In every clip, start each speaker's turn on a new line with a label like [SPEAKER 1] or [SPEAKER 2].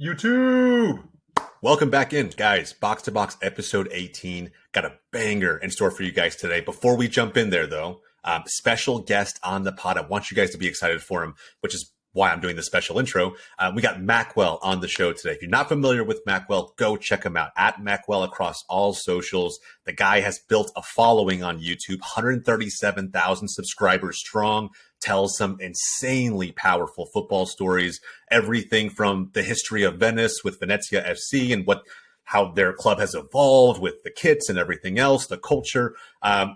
[SPEAKER 1] YouTube! Welcome back in, guys. Box to Box episode 18. Got a banger in store for you guys today. Before we jump in there, though, special guest on the pod. I want you guys to be excited for him, which is why I'm doing this special intro. We got Maqwell on the show today. If you're not familiar with Maqwell, go check him out. At Maqwell across all socials. The guy has built a following on YouTube, 137,000 subscribers strong. Tells some insanely powerful football stories. Everything from the history of Venice with Venezia FC and how their club has evolved with the kits and everything else, the culture,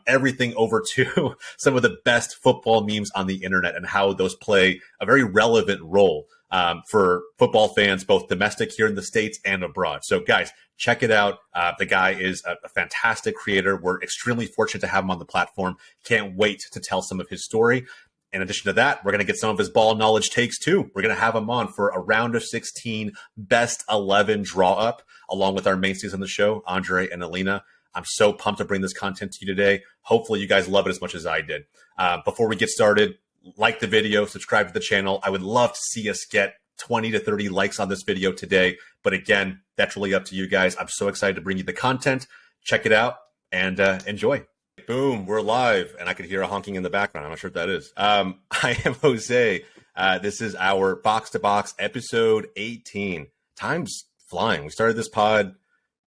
[SPEAKER 1] everything over to some of the best football memes on the internet and how those play a very relevant role for football fans, both domestic here in the States and abroad. So guys, check it out. The guy is a fantastic creator. We're extremely fortunate to have him on the platform. Can't wait to tell some of his story. In addition to that, we're going to get some of his ball knowledge takes too. We're going to have him on for a round of 16 best 11 draw up, along with our mainstays on the show, Andre and Alina. I'm so pumped to bring this content to you today. Hopefully you guys love it as much as I did. Before we get started, like the video, subscribe to the channel. I would love to see us get 20 to 30 likes on this video today. But again, that's really up to you guys. I'm so excited to bring you the content. Check it out and enjoy. Boom, we're live, and I could hear a honking in the background. I'm not sure what that is. I am Jose. This is our Box to Box episode 18. Time's flying. We started this pod,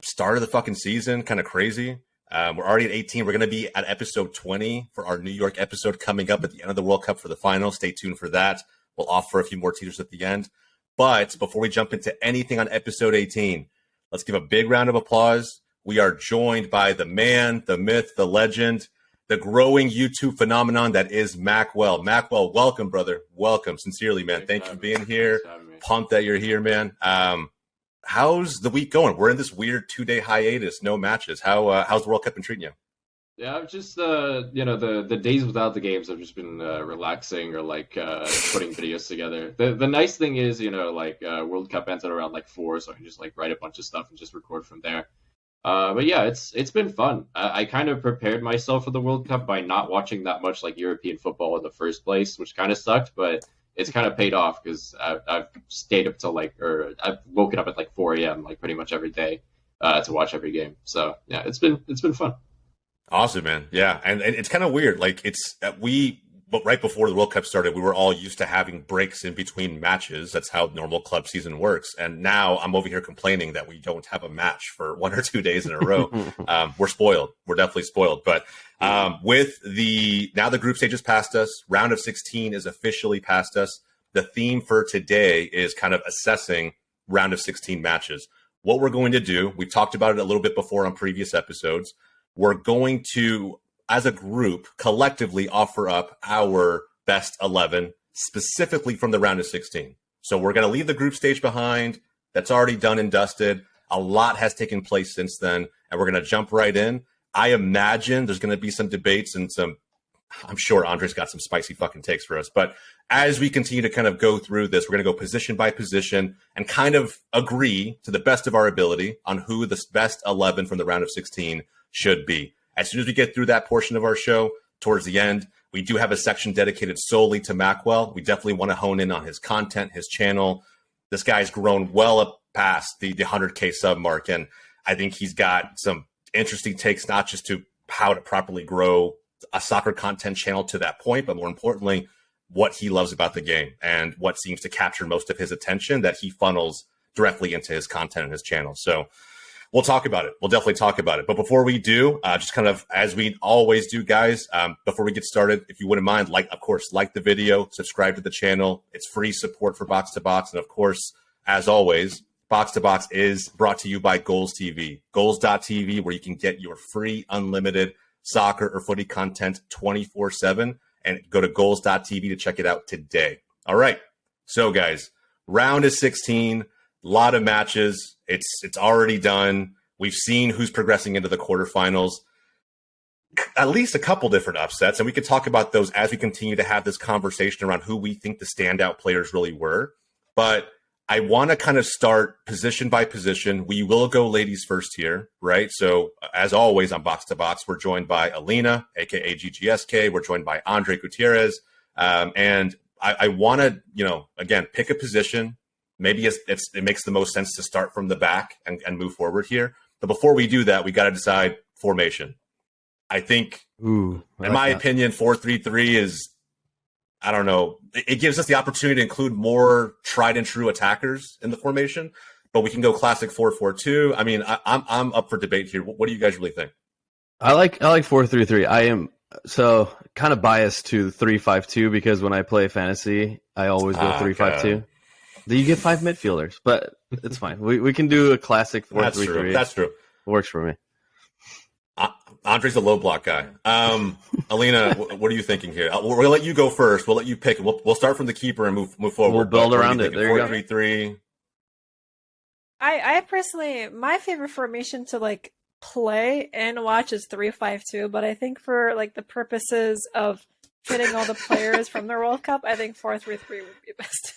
[SPEAKER 1] start of the fucking season, kind of crazy. We're already at 18. We're going to be at episode 20 for our New York episode coming up at the end of the World Cup for the final. Stay tuned for that. We'll offer a few more teasers at the end. But before we jump into anything on episode 18, let's give a big round of applause. We are joined by the man, the myth, the legend, the growing YouTube phenomenon that is Maqwell. Maqwell, welcome, brother. Welcome. Sincerely, man. Thank you for being here. Pumped that you're here, man. How's the week going? We're in this weird 2-day hiatus, no matches. How's the World Cup been treating you?
[SPEAKER 2] Yeah, I've just the days without the games have just been relaxing or putting videos together. The nice thing is, World Cup ends at around 4, so I can just write a bunch of stuff and just record from there. But yeah, it's been fun. I kind of prepared myself for the World Cup by not watching that much European football in the first place, which kind of sucked, but it's kind of paid off because I've stayed up till I've woken up at 4 a.m. pretty much every day to watch every game. So yeah, it's been fun.
[SPEAKER 1] Awesome, man. Yeah, and it's kind of weird. But right before the World Cup started, we were all used to having breaks in between matches. That's how normal club season works. And now I'm over here complaining that we don't have a match for 1 or 2 days in a row. We're spoiled. We're definitely spoiled. But with the group stage is past us. Round of 16 is officially past us. The theme for today is kind of assessing round of 16 matches. What we're going to do, we've talked about it a little bit before on previous episodes. We're going to, as a group, collectively offer up our best 11, specifically from the round of 16. So we're going to leave the group stage behind. That's already done and dusted. A lot has taken place since then, and we're going to jump right in. I imagine there's going to be some debates and I'm sure Andre's got some spicy fucking takes for us. But as we continue to kind of go through this, we're going to go position by position and kind of agree to the best of our ability on who the best 11 from the round of 16 should be. As soon as we get through that portion of our show, towards the end, we do have a section dedicated solely to Maqwell. We definitely want to hone in on his content, his channel. This guy's grown well up past the 100K sub mark, and I think he's got some interesting takes, not just to how to properly grow a soccer content channel to that point, but more importantly, what he loves about the game and what seems to capture most of his attention that he funnels directly into his content and his channel. So we'll talk about it. We'll definitely talk about it. But before we do, just kind of as we always do, guys, before we get started, if you wouldn't mind, of course, like the video, subscribe to the channel. It's free support for Box to Box. And of course, as always, Box to Box is brought to you by GOLZtv, GOLZ.tv, where you can get your free, unlimited soccer or footy content 24/7. And go to GOLZ.tv to check it out today. All right. So, guys, round of 16, a lot of matches. It's already done. We've seen who's progressing into the quarterfinals. At least a couple different upsets, and we could talk about those as we continue to have this conversation around who we think the standout players really were. But I want to kind of start position by position. We will go ladies first here, right? So as always on Box to Box, we're joined by Alina, aka GGSK. We're joined by Andre Gutierrez. And I want to, again, pick a position, maybe it makes the most sense to start from the back and move forward here. But before we do that, we got to decide formation. I think, in my opinion, 4-3-3 is, I don't know, it gives us the opportunity to include more tried and true attackers in the formation, but we can go classic 4-4-2. I mean, I'm up for debate here. What do you guys really think?
[SPEAKER 3] I like 4-3-3. I am so kind of biased to 3-5-2 because when I play fantasy, I always go 3-5-2. You get 5 midfielders, but it's fine. We can do a classic 4-3-3.
[SPEAKER 1] That's true.
[SPEAKER 3] Works for me.
[SPEAKER 1] Andre's a low block guy. Alina, what are you thinking here? We'll let you go first. We'll let you pick. We'll start from the keeper and move forward.
[SPEAKER 3] We'll build around it. There you go.
[SPEAKER 1] 4-3-3.
[SPEAKER 4] I personally, my favorite formation to like play and watch is 3-5-2, but I think for like the purposes of fitting all the players from the World Cup, I think 4-3-3 would be best.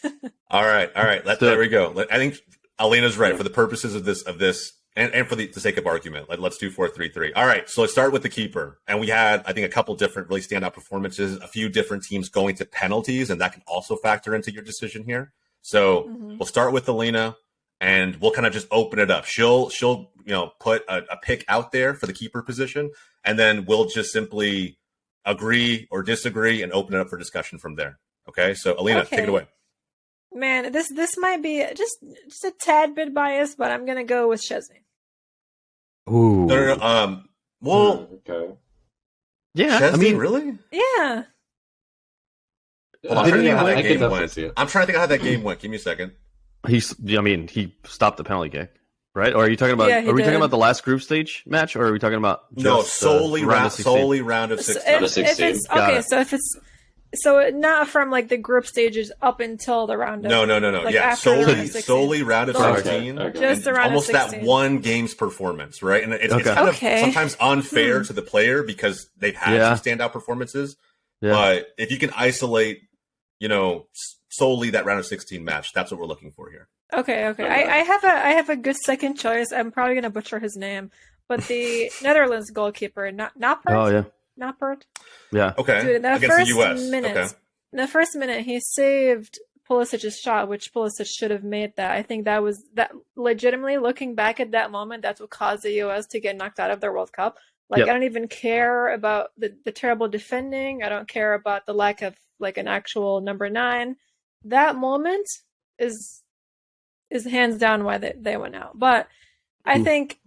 [SPEAKER 1] All right. There we go. I think Alina's right for the purposes of this. And for the sake of argument, let's do 4-3-3. All right, so let's start with the keeper. And we had, I think, a couple different really standout performances, a few different teams going to penalties, and that can also factor into your decision here. So we'll start with Alina, and we'll kind of just open it up. She'll put a pick out there for the keeper position, and then we'll just simply agree or disagree and open it up for discussion from there. Okay, so Alina, take it away.
[SPEAKER 4] Man, this might be just a tad bit biased, but I'm gonna go with Szczesny.
[SPEAKER 3] Ooh.
[SPEAKER 1] No. Well,
[SPEAKER 2] okay.
[SPEAKER 3] Yeah,
[SPEAKER 1] Szczesny,
[SPEAKER 3] I mean,
[SPEAKER 1] really?
[SPEAKER 4] Yeah.
[SPEAKER 1] Hold on, I'm trying to think how that
[SPEAKER 2] I
[SPEAKER 1] game
[SPEAKER 2] can
[SPEAKER 1] went.
[SPEAKER 2] see it.
[SPEAKER 1] I'm trying to think how that game went. Give me a second.
[SPEAKER 3] he stopped the penalty kick, right? Or are you talking about?
[SPEAKER 4] Yeah, he
[SPEAKER 3] are we
[SPEAKER 4] did.
[SPEAKER 3] talking about the last group stage match, or are we talking about
[SPEAKER 1] Solely round of 16.
[SPEAKER 4] So not from like the group stages up until the round of
[SPEAKER 1] No.
[SPEAKER 4] like,
[SPEAKER 1] Yeah,
[SPEAKER 4] after the round of 16.
[SPEAKER 1] solely round of
[SPEAKER 4] Okay,
[SPEAKER 1] 16.
[SPEAKER 2] okay.
[SPEAKER 4] Just the round of
[SPEAKER 1] almost
[SPEAKER 4] 16.
[SPEAKER 1] that one game's performance, right? And it's kind of sometimes unfair to the player because they've had some standout performances.
[SPEAKER 3] Yeah.
[SPEAKER 1] But if you can isolate, solely that round of 16 match, that's what we're looking for here.
[SPEAKER 4] Okay. I have a good second choice. I'm probably gonna butcher his name, but the Netherlands goalkeeper, Noppert.
[SPEAKER 3] Oh yeah.
[SPEAKER 4] Noppert.
[SPEAKER 3] Yeah.
[SPEAKER 1] Okay.
[SPEAKER 4] Dude, in the
[SPEAKER 1] Against
[SPEAKER 4] first
[SPEAKER 1] the US.
[SPEAKER 4] minute,
[SPEAKER 1] Okay.
[SPEAKER 4] in the first minute, he saved Pulisic's shot, which Pulisic should have made that. I think that legitimately looking back at that moment, that's what caused the US to get knocked out of their World Cup. Like, I don't even care about the terrible defending. I don't care about the lack of like an actual number 9. That moment is hands down why they went out. But I think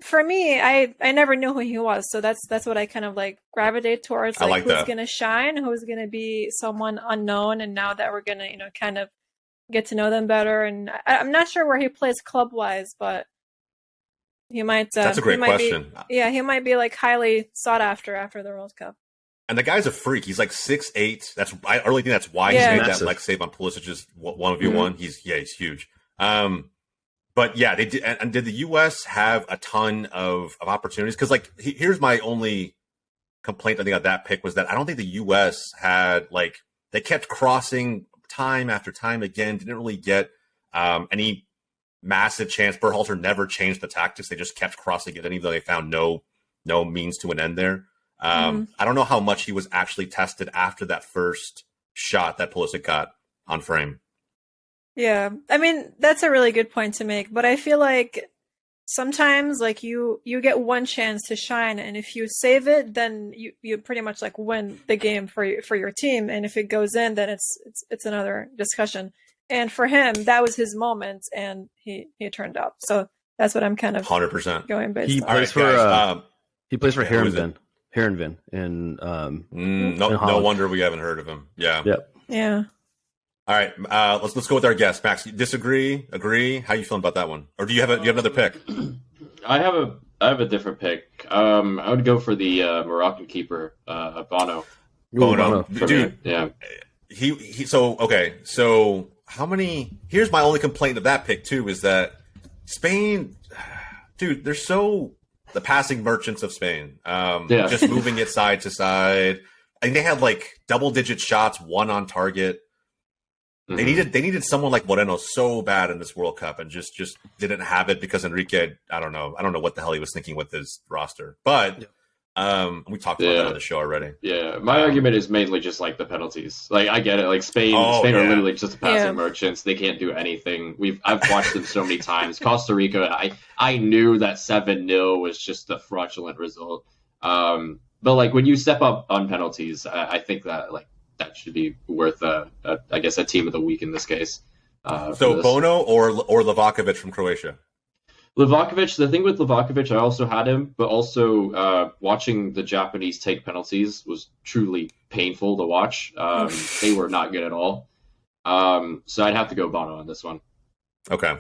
[SPEAKER 4] for me, I never knew who he was, so that's what I kind of like gravitate towards. Like who's going to shine, who's going to be someone unknown, and now that we're going to kind of get to know them better. And I'm not sure where he plays club wise, but he might.
[SPEAKER 1] That's a great question.
[SPEAKER 4] He might be like highly sought after the World Cup.
[SPEAKER 1] And the guy's a freak. He's like 6'8". I really think that's why he made that like save on Pulisic's 1v1. He's huge. But yeah, they did. And did the U.S. have a ton of opportunities? Because like, here's my only complaint I think about that pick was that I don't think the U.S. had like they kept crossing time after time again. Didn't really get any massive chance. Berhalter never changed the tactics. They just kept crossing it, even though they found no means to an end there. I don't know how much he was actually tested after that first shot that Pulisic got on frame.
[SPEAKER 4] Yeah, I mean, that's a really good point to make, but I feel like sometimes like you get one chance to shine, and if you save it, then you pretty much like win the game for your team, and if it goes in, then it's another discussion. And for him, that was his moment, and he turned up. So that's what I'm kind of
[SPEAKER 1] 100%
[SPEAKER 4] going based
[SPEAKER 3] He
[SPEAKER 4] on.
[SPEAKER 3] plays for he plays for Heerenveen in
[SPEAKER 1] no wonder we haven't heard of him.
[SPEAKER 4] Yeah.
[SPEAKER 1] All right, let's go with our guest, Max. Disagree? Agree? How you feeling about that one? Or do you have another pick?
[SPEAKER 2] I have a different pick. I would go for the Moroccan keeper, Bono.
[SPEAKER 1] Bono, dude.
[SPEAKER 2] Yeah.
[SPEAKER 1] So how many? Here's my only complaint of that pick too is that Spain, dude, they're so the passing merchants of Spain. Just moving it side to side. I think they had like double-digit shots, one on target. They needed someone like Moreno so bad in this World Cup and just didn't have it because Enrique, I don't know what the hell he was thinking with his roster. But We talked about that on the show already.
[SPEAKER 2] Yeah, my argument is mainly just like the penalties. Like I get it. Like Spain are literally just passing merchants. They can't do anything. I've watched them so many times. Costa Rica, I knew that 7-0 was just a fraudulent result. But like when you step up on penalties, I think that like that should be worth I guess a team of the week in this case.
[SPEAKER 1] So Bono or Livakovic from Croatia?
[SPEAKER 2] Livakovic, the thing with Livakovic, I also had him, but also watching the Japanese take penalties was truly painful to watch. They were not good at all. So I'd have to go Bono on this one.
[SPEAKER 1] Okay.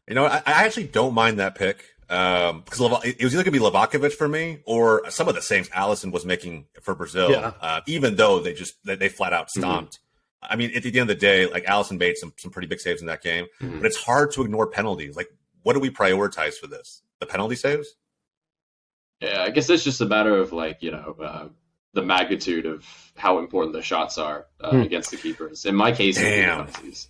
[SPEAKER 1] You know, I actually don't mind that pick because it was either going to be Livakovic for me or some of the saves Alisson was making for Brazil, even though they flat out stomped. I mean, at the end of the day, like Alisson made some pretty big saves in that game, but it's hard to ignore penalties. Like, what do we prioritize for this? The penalty saves?
[SPEAKER 2] Yeah, I guess it's just a matter of like, you know, the magnitude of how important the shots are against the keepers. In my case, penalties.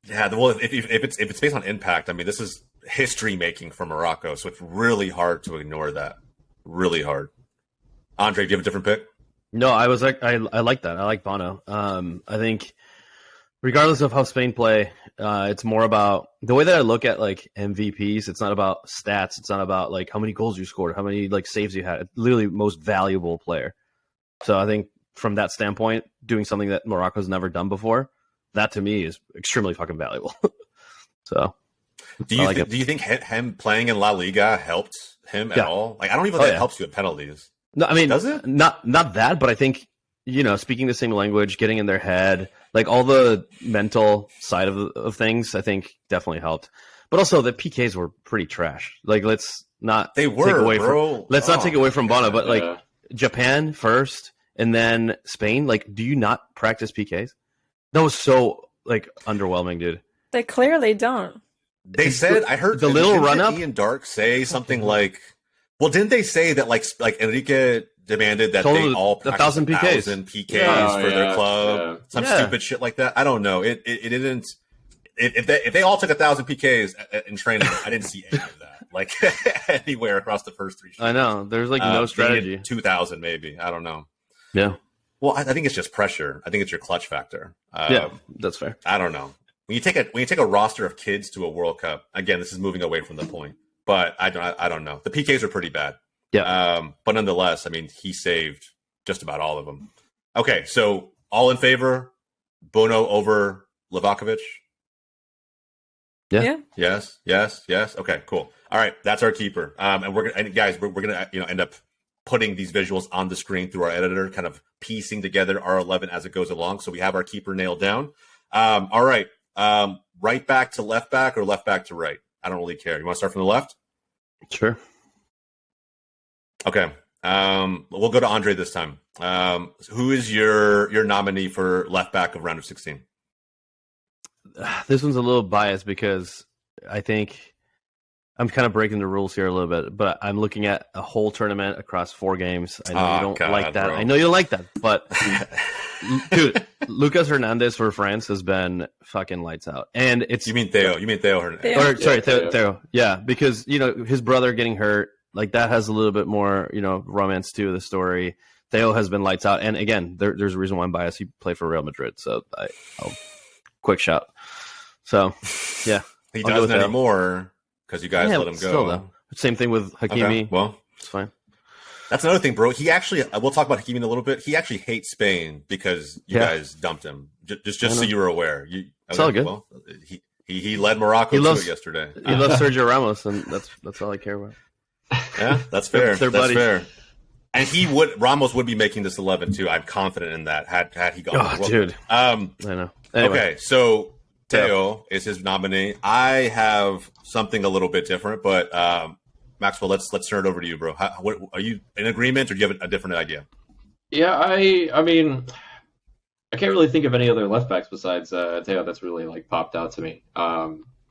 [SPEAKER 1] Yeah, well, if it's based on impact, I mean, this is history making for Morocco, so it's really hard to ignore that. Really hard. Andre, do you have a different pick?
[SPEAKER 3] No, I like that. I like Bono. I think regardless of how Spain play, it's more about the way that I look at like MVPs. It's not about stats. It's not about like how many goals you scored, how many like saves you had. It's literally most valuable player. So I think from that standpoint, doing something that Morocco's never done before, that to me is extremely fucking valuable. So,
[SPEAKER 1] do you think him playing in La Liga helped him at all? Like, I don't even think that helps you at penalties.
[SPEAKER 3] No, I mean,
[SPEAKER 1] does it?
[SPEAKER 3] Not that, but I think, you know, speaking the same language, getting in their head, like all the mental side of things, I think definitely helped. But also the PKs were pretty trash. Like, let's not take away from Bono, but like Japan first and then Spain. Like, do you not practice PKs? That was so like underwhelming, dude.
[SPEAKER 4] They clearly don't.
[SPEAKER 1] They said I heard
[SPEAKER 3] the little run up.
[SPEAKER 1] Ian Dark say something like, well, didn't they say that like Enrique demanded that they all practice 1,000 PKs for their club? Some stupid shit like that. I don't know. It didn't. If they all took 1,000 PKs in training, I didn't see any of that like anywhere across the first 3 shows.
[SPEAKER 3] I know. There's like no strategy.
[SPEAKER 1] 2,000 maybe. I don't know.
[SPEAKER 3] Yeah.
[SPEAKER 1] Well, I think it's just pressure. I think it's your clutch factor.
[SPEAKER 3] Yeah, that's fair.
[SPEAKER 1] I don't know. When you take a roster of kids to a World Cup, again, this is moving away from the point. But I don't know. The PKs are pretty bad.
[SPEAKER 3] Yeah.
[SPEAKER 1] But nonetheless, I mean, he saved just about all of them. Okay, so all in favor, Bono over Livakovic?
[SPEAKER 3] Yeah.
[SPEAKER 1] Yes. Okay, cool. All right, that's our keeper. And we're gonna end up putting these visuals on the screen through our editor, kind of piecing together R11 as it goes along. So we have our keeper nailed down. All right. Right back to left back or left back to right? I don't really care. You want to start from the left?
[SPEAKER 3] Sure.
[SPEAKER 1] Okay. We'll go to Andre this time. Who is your nominee for left back of round of 16?
[SPEAKER 3] This one's a little biased because I think I'm kind of breaking the rules here a little bit, but I'm looking at a whole tournament across 4 games. I know you don't like that. Bro. I know you don't like that, but dude, Lucas Hernandez for France has been fucking lights out. And it's
[SPEAKER 1] You mean Theo Hernandez.
[SPEAKER 3] Theo. Yeah, because you know his brother getting hurt, like that has a little bit more, you know, romance to the story. Theo has been lights out, and again, there's a reason why I'm biased. He played for Real Madrid, so I'll quick shout. So yeah,
[SPEAKER 1] he doesn't anymore because you guys let him go.
[SPEAKER 3] Still, though. Same thing with Hakimi. Okay,
[SPEAKER 1] well,
[SPEAKER 3] it's fine.
[SPEAKER 1] That's another thing, bro. He actually, we'll talk about Hakimi in a little bit. He actually hates Spain because you guys dumped him. Just so you were aware.
[SPEAKER 3] It's all good.
[SPEAKER 1] Well, he led Morocco to it yesterday.
[SPEAKER 3] He loves Sergio Ramos, and that's all I care about.
[SPEAKER 1] Yeah, that's fair.
[SPEAKER 3] They're
[SPEAKER 1] that's
[SPEAKER 3] buddies.
[SPEAKER 1] fair. And Ramos would be making this 11 too. I'm confident in that. Had he gone,
[SPEAKER 3] oh, dude. I know. Anyway.
[SPEAKER 1] Okay, so Theo is his nominee. I have something a little bit different, but Maxwell, let's turn it over to you, bro. What, are you in agreement, or do you have a different idea?
[SPEAKER 2] Yeah, I mean, I can't really think of any other left backs besides Theo that's really like popped out to me.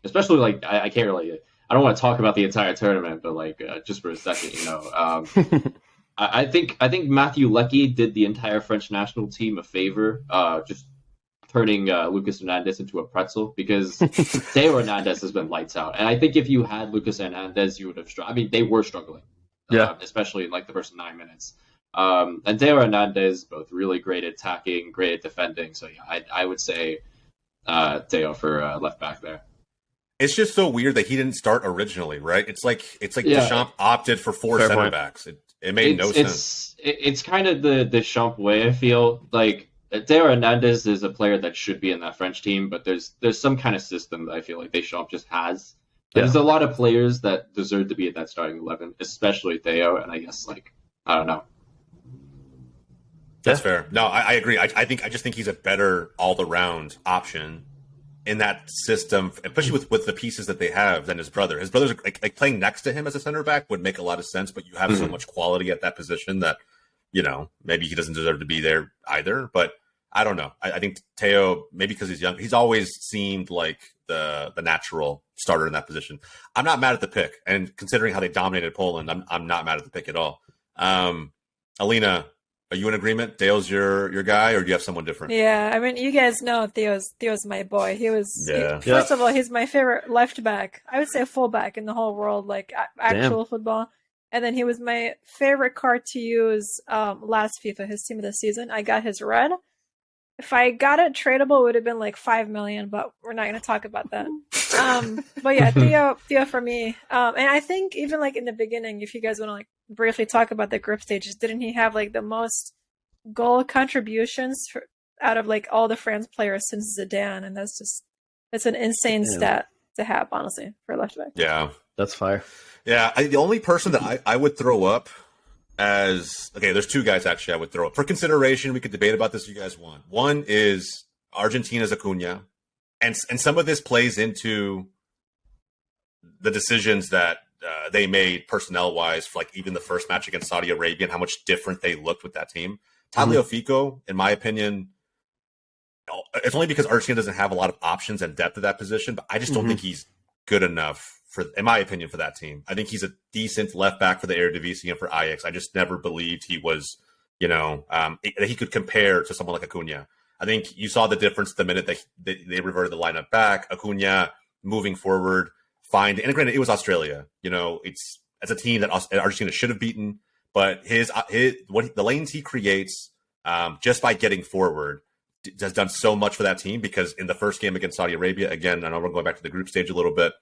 [SPEAKER 2] Especially like I can't really. I don't want to talk about the entire tournament, but like just for a second, you know. I think Matthew Leckie did the entire French national team a favor, just turning Lucas Hernandez into a pretzel, because Theo Hernandez has been lights out. And I think if you had Lucas Hernandez, you would have struggled. I mean, they were struggling. especially in like the first 9 minutes. And Teo Hernandez, both really great at attacking, great at defending. So yeah, I would say Teo for left back there.
[SPEAKER 1] It's just so weird that he didn't start originally, right? It's like
[SPEAKER 2] Yeah.
[SPEAKER 1] Deschamps opted for four
[SPEAKER 3] Fair
[SPEAKER 1] center
[SPEAKER 3] point.
[SPEAKER 1] backs. It made no sense.
[SPEAKER 2] It's kind of the Deschamps way. I feel like Teo Hernandez is a player that should be in that French team, but there's some kind of system that I feel like Deschamps just has.
[SPEAKER 3] Yeah.
[SPEAKER 2] There's a lot of players that deserve to be at that starting 11, especially Theo, and I guess I don't know.
[SPEAKER 1] That's fair. No, I agree. I just think he's a better all-around option in that system, especially with the pieces that they have, than his brother. His brother's like playing next to him as a center back would make a lot of sense, but you have so much quality at that position that, maybe he doesn't deserve to be there either. But I don't know. I think Teo, maybe because he's young, he's always seemed like the natural starter in that position. I'm not mad at the pick, and considering how they dominated Poland, I'm not mad at the pick at all. Alina, are you in agreement? Dale's your guy, or do you have someone different?
[SPEAKER 4] Yeah, I mean, you guys know Theo's my boy. First of all, he's my favorite left back. I would say fullback in the whole world, like actual football. And then he was my favorite card to use last FIFA, his team of the season. I got his red. If I got it tradable, it would have been like 5 million, but we're not going to talk about that. But yeah, Theo for me. And I think even like in the beginning, if you guys want to like briefly talk about the group stages, didn't he have like the most goal contributions out of like all the France players since Zidane? And that's an insane stat to have, honestly, for a left back.
[SPEAKER 1] Yeah,
[SPEAKER 3] that's fire.
[SPEAKER 1] Yeah, the only person that I would throw up as there's two guys actually I would throw up for consideration. We could debate about this if you guys want. One is Argentina's Acuna, and some of this plays into the decisions that they made personnel wise for like even the first match against Saudi Arabia and how much different they looked with that team. Tagliafico, in my opinion, it's only because Argentina doesn't have a lot of options and depth at that position, but I just don't think he's good enough in my opinion, for that team. I think he's a decent left back for the Eredivisie and for Ajax. I just never believed he was, that he could compare to someone like Acuna. I think you saw the difference the minute that they reverted the lineup back. Acuna moving forward, and granted, it was Australia. It's a team that Argentina should have beaten, but the lanes he creates just by getting forward has done so much for that team, because in the first game against Saudi Arabia, again, I know we're going back to the group stage a little bit,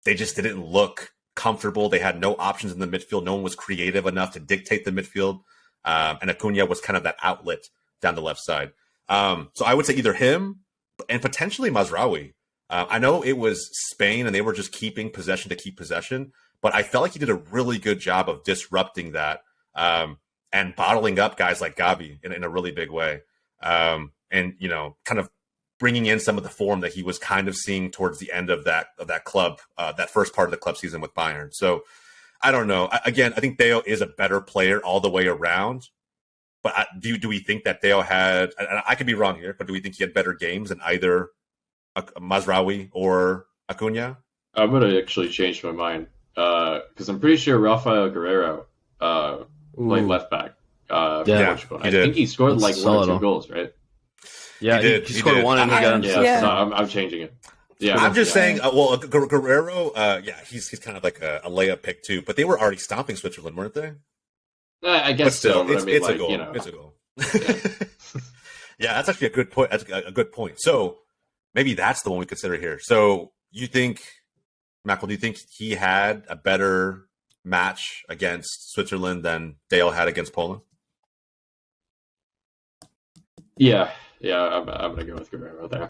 [SPEAKER 1] they just didn't look comfortable. They had no options in the midfield. No one was creative enough to dictate the midfield. And Acuna was kind of that outlet down the left side. So I would say either him and potentially Mazraoui. I know it was Spain and they were just keeping possession to keep possession, but I felt like he did a really good job of disrupting that and bottling up guys like Gavi in a really big way. And, kind of bringing in some of the form that he was kind of seeing towards the end of that club, that first part of the club season with Bayern. So I don't know. Again, I think Theo is a better player all the way around. But do we think that Theo had, and I could be wrong here, but do we think he had better games than either Mazraoui or Acuna?
[SPEAKER 2] I'm going to actually change my mind because I'm pretty sure Rafael Guerreiro played left back. Portugal. I think he scored like one or two goals, right?
[SPEAKER 3] Yeah, he scored one and he got
[SPEAKER 2] so I'm changing it. Yeah,
[SPEAKER 1] I'm just saying. Guerrero, he's kind of like a layup pick too. But they were already stomping Switzerland, weren't they?
[SPEAKER 2] I guess still,
[SPEAKER 1] it's a goal. It's a goal. Yeah, that's actually a good point. That's a good point. So maybe that's the one we consider here. So you think, Maqwell, do you think he had a better match against Switzerland than Dale had against Poland?
[SPEAKER 2] Yeah, I'm gonna go with Guerrero there.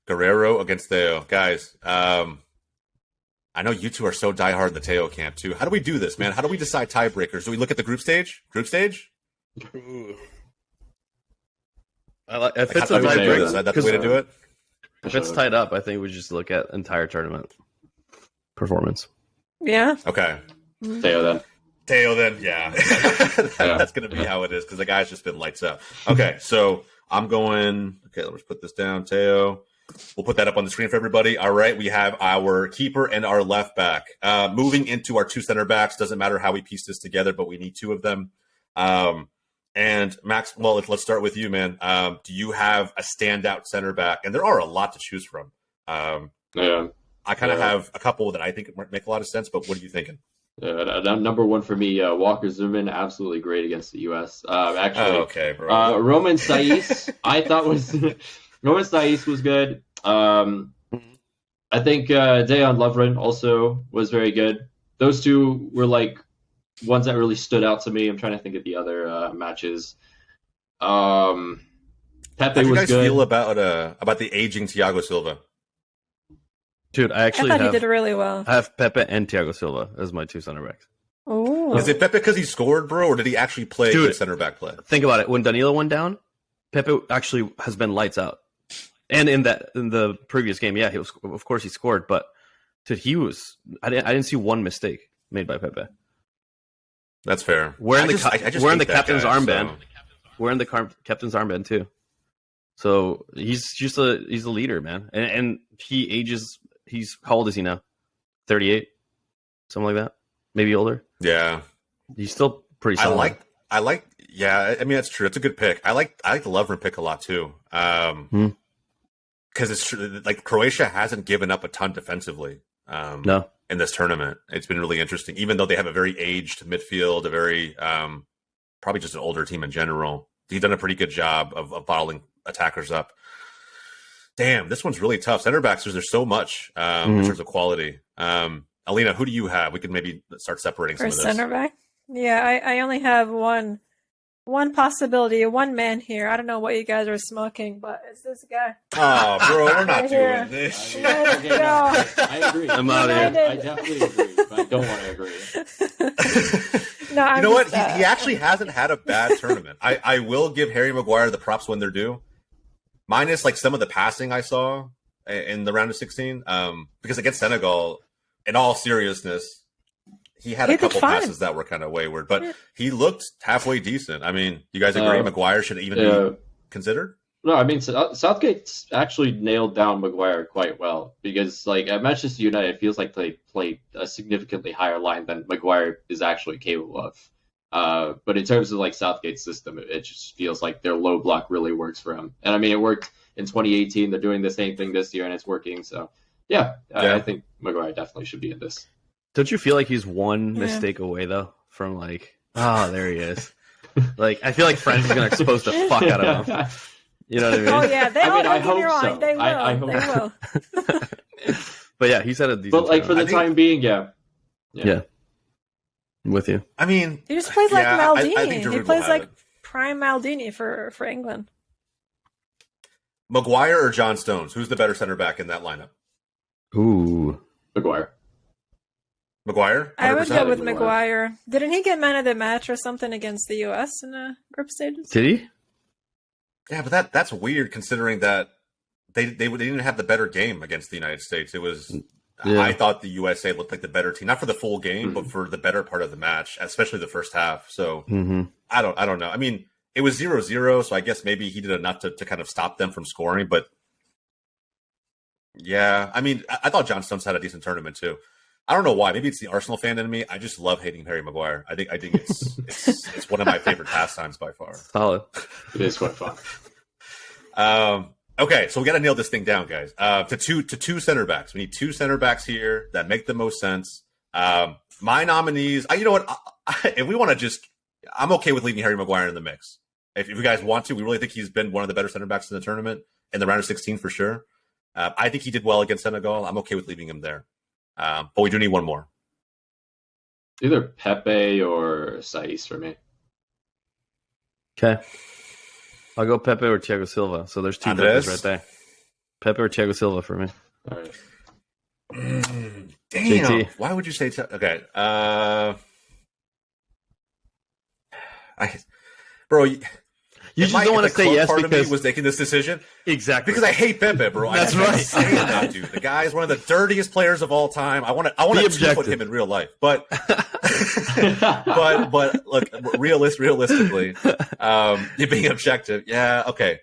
[SPEAKER 1] Guerrero against Theo. Guys, I know you two are so diehard in the Theo camp too. How do we do this, man? How do we decide tiebreakers? Do we look at the group stage?
[SPEAKER 3] If it's a tiebreaker,
[SPEAKER 1] is that the way to do it?
[SPEAKER 3] If it's tied up, I think we just look at entire tournament performance.
[SPEAKER 4] Yeah.
[SPEAKER 1] Okay.
[SPEAKER 2] Theo then,
[SPEAKER 1] yeah. That's going to be how it is because the guy's just been lights up. Okay, so I'm going. Okay, let's put this down, Theo. We'll put that up on the screen for everybody. All right, we have our keeper and our left back. Moving into our two center backs, doesn't matter how we piece this together, but we need two of them. And Max, well, let's start with you, man. Do you have a standout center back? And there are a lot to choose from. I kind of have a couple that I think make a lot of sense, but what are you thinking?
[SPEAKER 2] Number one for me, Walker Zimmerman, absolutely great against the U.S. Actually,
[SPEAKER 1] okay, bro.
[SPEAKER 2] Roman Saiz, I thought was Roman Saiz was good. I think Dejan Lovren also was very good. Those two were like ones that really stood out to me. I'm trying to think of the other matches. Pepe
[SPEAKER 1] How do you
[SPEAKER 2] was
[SPEAKER 1] guys
[SPEAKER 2] good.
[SPEAKER 1] feel about the aging Thiago Silva?
[SPEAKER 3] Dude, I
[SPEAKER 4] I
[SPEAKER 3] actually
[SPEAKER 4] thought he
[SPEAKER 3] have
[SPEAKER 4] did really well.
[SPEAKER 3] I have Pepe and Thiago Silva as my 2 center backs.
[SPEAKER 4] Oh,
[SPEAKER 1] Is it Pepe because he scored, bro, or did he actually play
[SPEAKER 3] Dude.
[SPEAKER 1] good center back play?
[SPEAKER 3] Think about it. When Danilo went down, Pepe actually has been lights out. And in the previous game, yeah, of course he scored, but dude, I didn't see one mistake made by Pepe.
[SPEAKER 1] That's fair.
[SPEAKER 3] Wearing the
[SPEAKER 1] hate that
[SPEAKER 3] captain's
[SPEAKER 1] guy,
[SPEAKER 3] armband.
[SPEAKER 1] so-
[SPEAKER 3] Wearing the captain's armband too. So he's a leader, man. And he ages. How old is he now? 38, something like that. Maybe older.
[SPEAKER 1] Yeah,
[SPEAKER 3] He's still pretty solid.
[SPEAKER 1] I like. Yeah, I mean that's true. It's a good pick. I like the Lovren pick a lot too. Because it's true. Like Croatia hasn't given up a ton defensively.
[SPEAKER 3] No.
[SPEAKER 1] In this tournament, it's been really interesting. Even though they have a very aged midfield, a very probably just an older team in general. He's done a pretty good job of bottling attackers up. Damn, this one's really tough. Center backs, there's so much in terms of quality. Alina, who do you have? We can maybe start separating
[SPEAKER 4] for
[SPEAKER 1] some of this.
[SPEAKER 4] center back. Yeah, I only have one possibility, one man here. I don't know what you guys are smoking, but it's this guy.
[SPEAKER 1] Oh, bro, we're not
[SPEAKER 4] Right here.
[SPEAKER 1] doing this.
[SPEAKER 4] Let's go.
[SPEAKER 2] I agree.
[SPEAKER 3] I'm out of here.
[SPEAKER 2] I definitely agree, but I don't want to agree.
[SPEAKER 4] No, I'm
[SPEAKER 1] You know what?
[SPEAKER 4] just,
[SPEAKER 1] He actually hasn't had a bad tournament. I will give Harry Maguire the props when they're due. Minus like some of the passing I saw in the round of 16. Because against Senegal, in all seriousness, he had a couple passes that were kind of wayward, but he looked halfway decent. I mean, you guys agree Maguire should even be considered?
[SPEAKER 2] No, I mean Southgate's actually nailed down Maguire quite well because, like, at Manchester United, it feels like they played a significantly higher line than Maguire is actually capable of. But in terms of like Southgate's system, it just feels like their low block really works for him. And I mean, it worked in 2018. They're doing the same thing this year, and it's working. So yeah. I think Maguire definitely should be in this.
[SPEAKER 3] Don't you feel like he's one mistake away though from like, there he is. Like I feel like France is gonna expose the fuck out of him. You know what I mean?
[SPEAKER 4] Oh yeah,
[SPEAKER 2] I
[SPEAKER 4] don't get me wrong.
[SPEAKER 2] so.
[SPEAKER 4] They will.
[SPEAKER 2] I hope
[SPEAKER 4] They will.
[SPEAKER 3] But yeah, he's had a decent.
[SPEAKER 2] But like for the time being, yeah.
[SPEAKER 3] I'm with you.
[SPEAKER 1] I mean,
[SPEAKER 4] He just plays like Maldini.
[SPEAKER 1] I think
[SPEAKER 4] He
[SPEAKER 1] Giroud
[SPEAKER 4] plays
[SPEAKER 1] will
[SPEAKER 4] like
[SPEAKER 1] have it.
[SPEAKER 4] prime Maldini for England.
[SPEAKER 1] Maguire or John Stones? Who's the better center back in that lineup?
[SPEAKER 3] Ooh,
[SPEAKER 2] Maguire.
[SPEAKER 1] Maguire?
[SPEAKER 4] I would
[SPEAKER 1] 100%?
[SPEAKER 4] go with Maguire. Didn't he get man of the match or something against the U.S. in the group stages?
[SPEAKER 3] did he?
[SPEAKER 1] Yeah, but that's weird considering that they didn't have the better game against the United States. It was I thought the USA looked like the better team, not for the full game, but for the better part of the match, especially the first half. So I don't know. I mean, it was 0-0, so I guess maybe he did enough to kind of stop them from scoring. But yeah, I mean, I thought John Stones had a decent tournament too. I don't know why. Maybe it's the Arsenal fan in me. I just love hating Harry Maguire. I think it's one of my favorite pastimes by far.
[SPEAKER 3] Solid.
[SPEAKER 2] It is quite fun.
[SPEAKER 1] Okay, so we got to nail this thing down, guys. To two center backs. We need two center backs here that make the most sense. My nominees. You know what? If we want to I'm okay with leaving Harry Maguire in the mix. If you guys want to, we really think he's been one of the better center backs in the tournament in the round of 16 for sure. I think he did well against Senegal. I'm okay with leaving him there. But we do need one more.
[SPEAKER 2] Either Pepe or Saiz for me.
[SPEAKER 3] Okay. I'll go Pepe or Thiago Silva. So there's two
[SPEAKER 1] Andres?
[SPEAKER 3] Pepes right there. Pepe or Thiago Silva for me.
[SPEAKER 2] All right.
[SPEAKER 1] Damn.
[SPEAKER 3] JT.
[SPEAKER 1] Why would you say okay? Bro,
[SPEAKER 3] You just don't want to say yes
[SPEAKER 1] part
[SPEAKER 3] because
[SPEAKER 1] of me was making this decision.
[SPEAKER 3] Exactly.
[SPEAKER 1] Because I hate Pepe, bro.
[SPEAKER 3] That's
[SPEAKER 1] I
[SPEAKER 3] right.
[SPEAKER 1] Saying that, dude. The guy is one of the dirtiest players of all time. I want to put him in real life, but but look, realistically, you're being objective. Yeah, okay.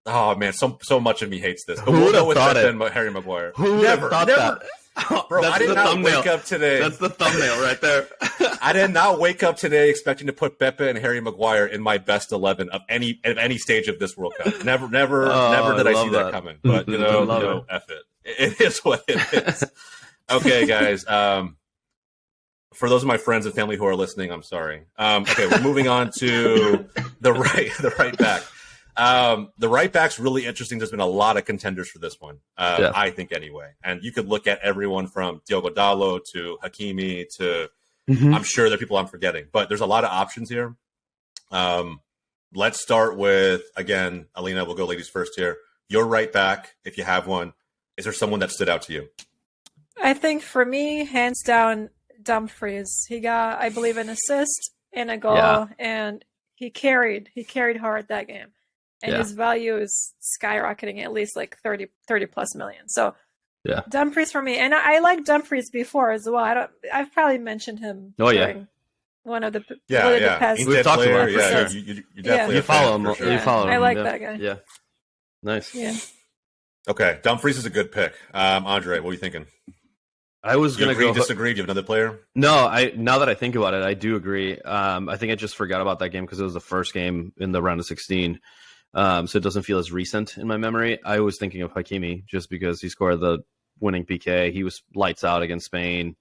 [SPEAKER 1] Oh man, so much of me hates this. But
[SPEAKER 3] Who
[SPEAKER 1] we'll
[SPEAKER 3] would
[SPEAKER 1] go
[SPEAKER 3] have
[SPEAKER 1] with
[SPEAKER 3] thought
[SPEAKER 1] Pepe
[SPEAKER 3] it?
[SPEAKER 1] and Harry Maguire.
[SPEAKER 3] Who would have thought that?
[SPEAKER 1] Bro,
[SPEAKER 3] That's
[SPEAKER 1] I did
[SPEAKER 3] the
[SPEAKER 1] not
[SPEAKER 3] thumbnail.
[SPEAKER 1] wake up today.
[SPEAKER 3] That's the thumbnail right there.
[SPEAKER 1] I did not wake up today expecting to put Pepe and Harry Maguire in my best 11 of any stage of this World Cup. Never did I see that coming. But F it. It is what it is. Okay, guys. For those of my friends and family who are listening, I'm sorry. Okay, we're moving on to the right back. The right back's really interesting. There's been a lot of contenders for this one, I think anyway. And you could look at everyone from Diogo Dalot to Hakimi to I'm sure there are people I'm forgetting, but there's a lot of options here. Let's start with, again, Alina, we'll go ladies first here. Your right back, if you have one, is there someone that stood out to you?
[SPEAKER 4] I think for me, hands down, Dumfries. He got, I believe, an assist and a goal, and he carried hard that game. And his value is skyrocketing at least like 30 plus million. So Dumfries for me. And I liked Dumfries before as well. I've probably mentioned him during one of the past.
[SPEAKER 3] We've talked about it.
[SPEAKER 1] Yeah, sure. You definitely
[SPEAKER 3] you follow him.
[SPEAKER 1] Sure.
[SPEAKER 3] You follow him.
[SPEAKER 4] I like that guy.
[SPEAKER 3] Yeah. Nice.
[SPEAKER 4] Yeah.
[SPEAKER 1] Okay, Dumfries is a good pick. Andre, what are you thinking?
[SPEAKER 3] I was going to go.
[SPEAKER 1] Disagree? Do you have another player?
[SPEAKER 3] No, now that I think about it, I do agree. I think I just forgot about that game because it was the first game in the round of 16. So it doesn't feel as recent in my memory. I was thinking of Hakimi just because he scored the winning PK. He was lights out against Spain,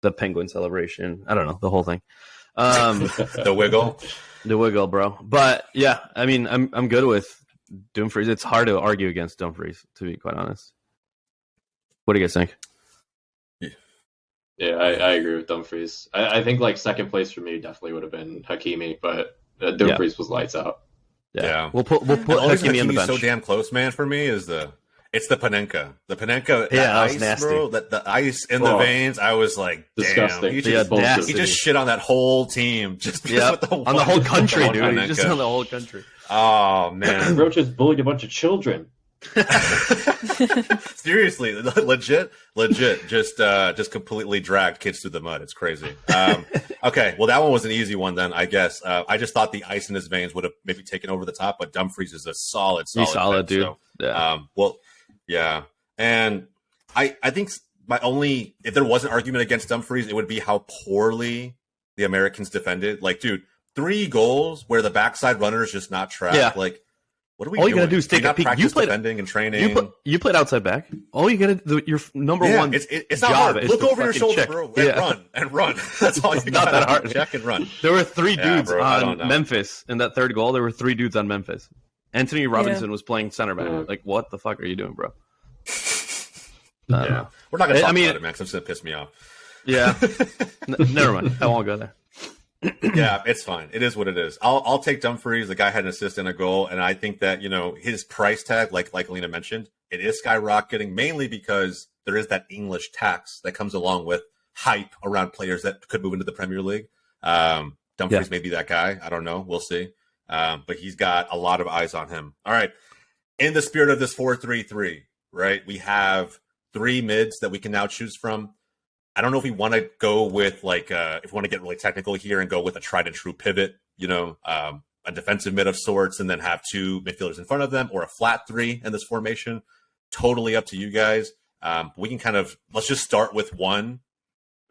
[SPEAKER 3] the Penguin celebration. I don't know, the whole thing.
[SPEAKER 1] The wiggle,
[SPEAKER 3] bro. But yeah, I mean, I'm good with Dumfries. It's hard to argue against Dumfries, to be quite honest. What do you guys think?
[SPEAKER 2] Yeah, I agree with Dumfries. I think like second place for me definitely would have been Hakimi, but Dumfries was lights out.
[SPEAKER 3] Yeah. We'll put Hakimi on the bench.
[SPEAKER 1] So damn close, man. For me, is the Panenka. The Panenka,
[SPEAKER 3] that
[SPEAKER 1] ice,
[SPEAKER 3] nasty.
[SPEAKER 1] bro. The ice in the veins. I was like,
[SPEAKER 2] disgusting.
[SPEAKER 1] Damn. He just shit on that whole team. Just
[SPEAKER 3] on the whole country, dude. He just on the whole country.
[SPEAKER 1] Oh man,
[SPEAKER 2] Roach just bullied a bunch of children.
[SPEAKER 1] Seriously, legit, just completely dragged kids through the mud. It's crazy. Okay, well, that one was an easy one then, I guess. I just thought the ice in his veins would have maybe taken over the top, but Dumfries is a solid
[SPEAKER 3] He's solid,
[SPEAKER 1] pick,
[SPEAKER 3] dude.
[SPEAKER 1] So,
[SPEAKER 3] yeah.
[SPEAKER 1] And I think if there was an argument against Dumfries, it would be how poorly the Americans defended. Like, dude, 3 goals where the backside runner is just not tracked.
[SPEAKER 3] Yeah.
[SPEAKER 1] Like, what are we
[SPEAKER 3] All
[SPEAKER 1] doing?
[SPEAKER 3] you gotta do is take a peek. You played
[SPEAKER 1] defending and training.
[SPEAKER 3] You played outside back. All you gotta do, your number one.
[SPEAKER 1] It's not hard. Look over your shoulder, bro, and run. That's all you got.
[SPEAKER 3] Not that hard.
[SPEAKER 1] Check and run.
[SPEAKER 3] There were 3 dudes on Memphis in that third goal. There were 3 dudes on Memphis. Anthony Robinson was playing center back. Like, what the fuck are you doing, bro?
[SPEAKER 1] We're not gonna talk about it, Max. It's gonna piss me off.
[SPEAKER 3] Yeah. Never mind. I won't go there.
[SPEAKER 1] Yeah, it's fine. It is what it is. I'll take Dumfries. The guy had an assist and a goal, and I think that his price tag, like Alina mentioned, it is skyrocketing mainly because there is that English tax that comes along with hype around players that could move into the Premier League. Dumfries may be that guy. I don't know. We'll see. But he's got a lot of eyes on him. All right. In the spirit of this 4-3-3, right? We have 3 mids that we can now choose from. I don't know if we want to go with if we want to get really technical here and go with a tried and true pivot, a defensive mid of sorts, and then have 2 midfielders in front of them, or a flat 3 in this formation. Totally up to you guys. We can let's just start with one.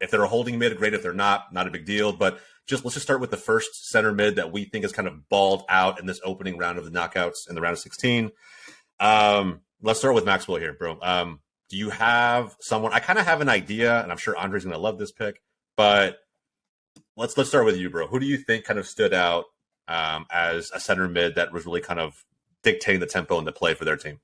[SPEAKER 1] If they're a holding mid, great. If they're not a big deal. But let's just start with the first center mid that we think is kind of balled out in this opening round of the knockouts in the round of 16. Let's start with Maqwell here, bro. Do you have someone? I kind of have an idea, and I'm sure Andre's going to love this pick. But let's start with you, bro. Who do you think kind of stood out as a center mid that was really kind of dictating the tempo and the play for their team?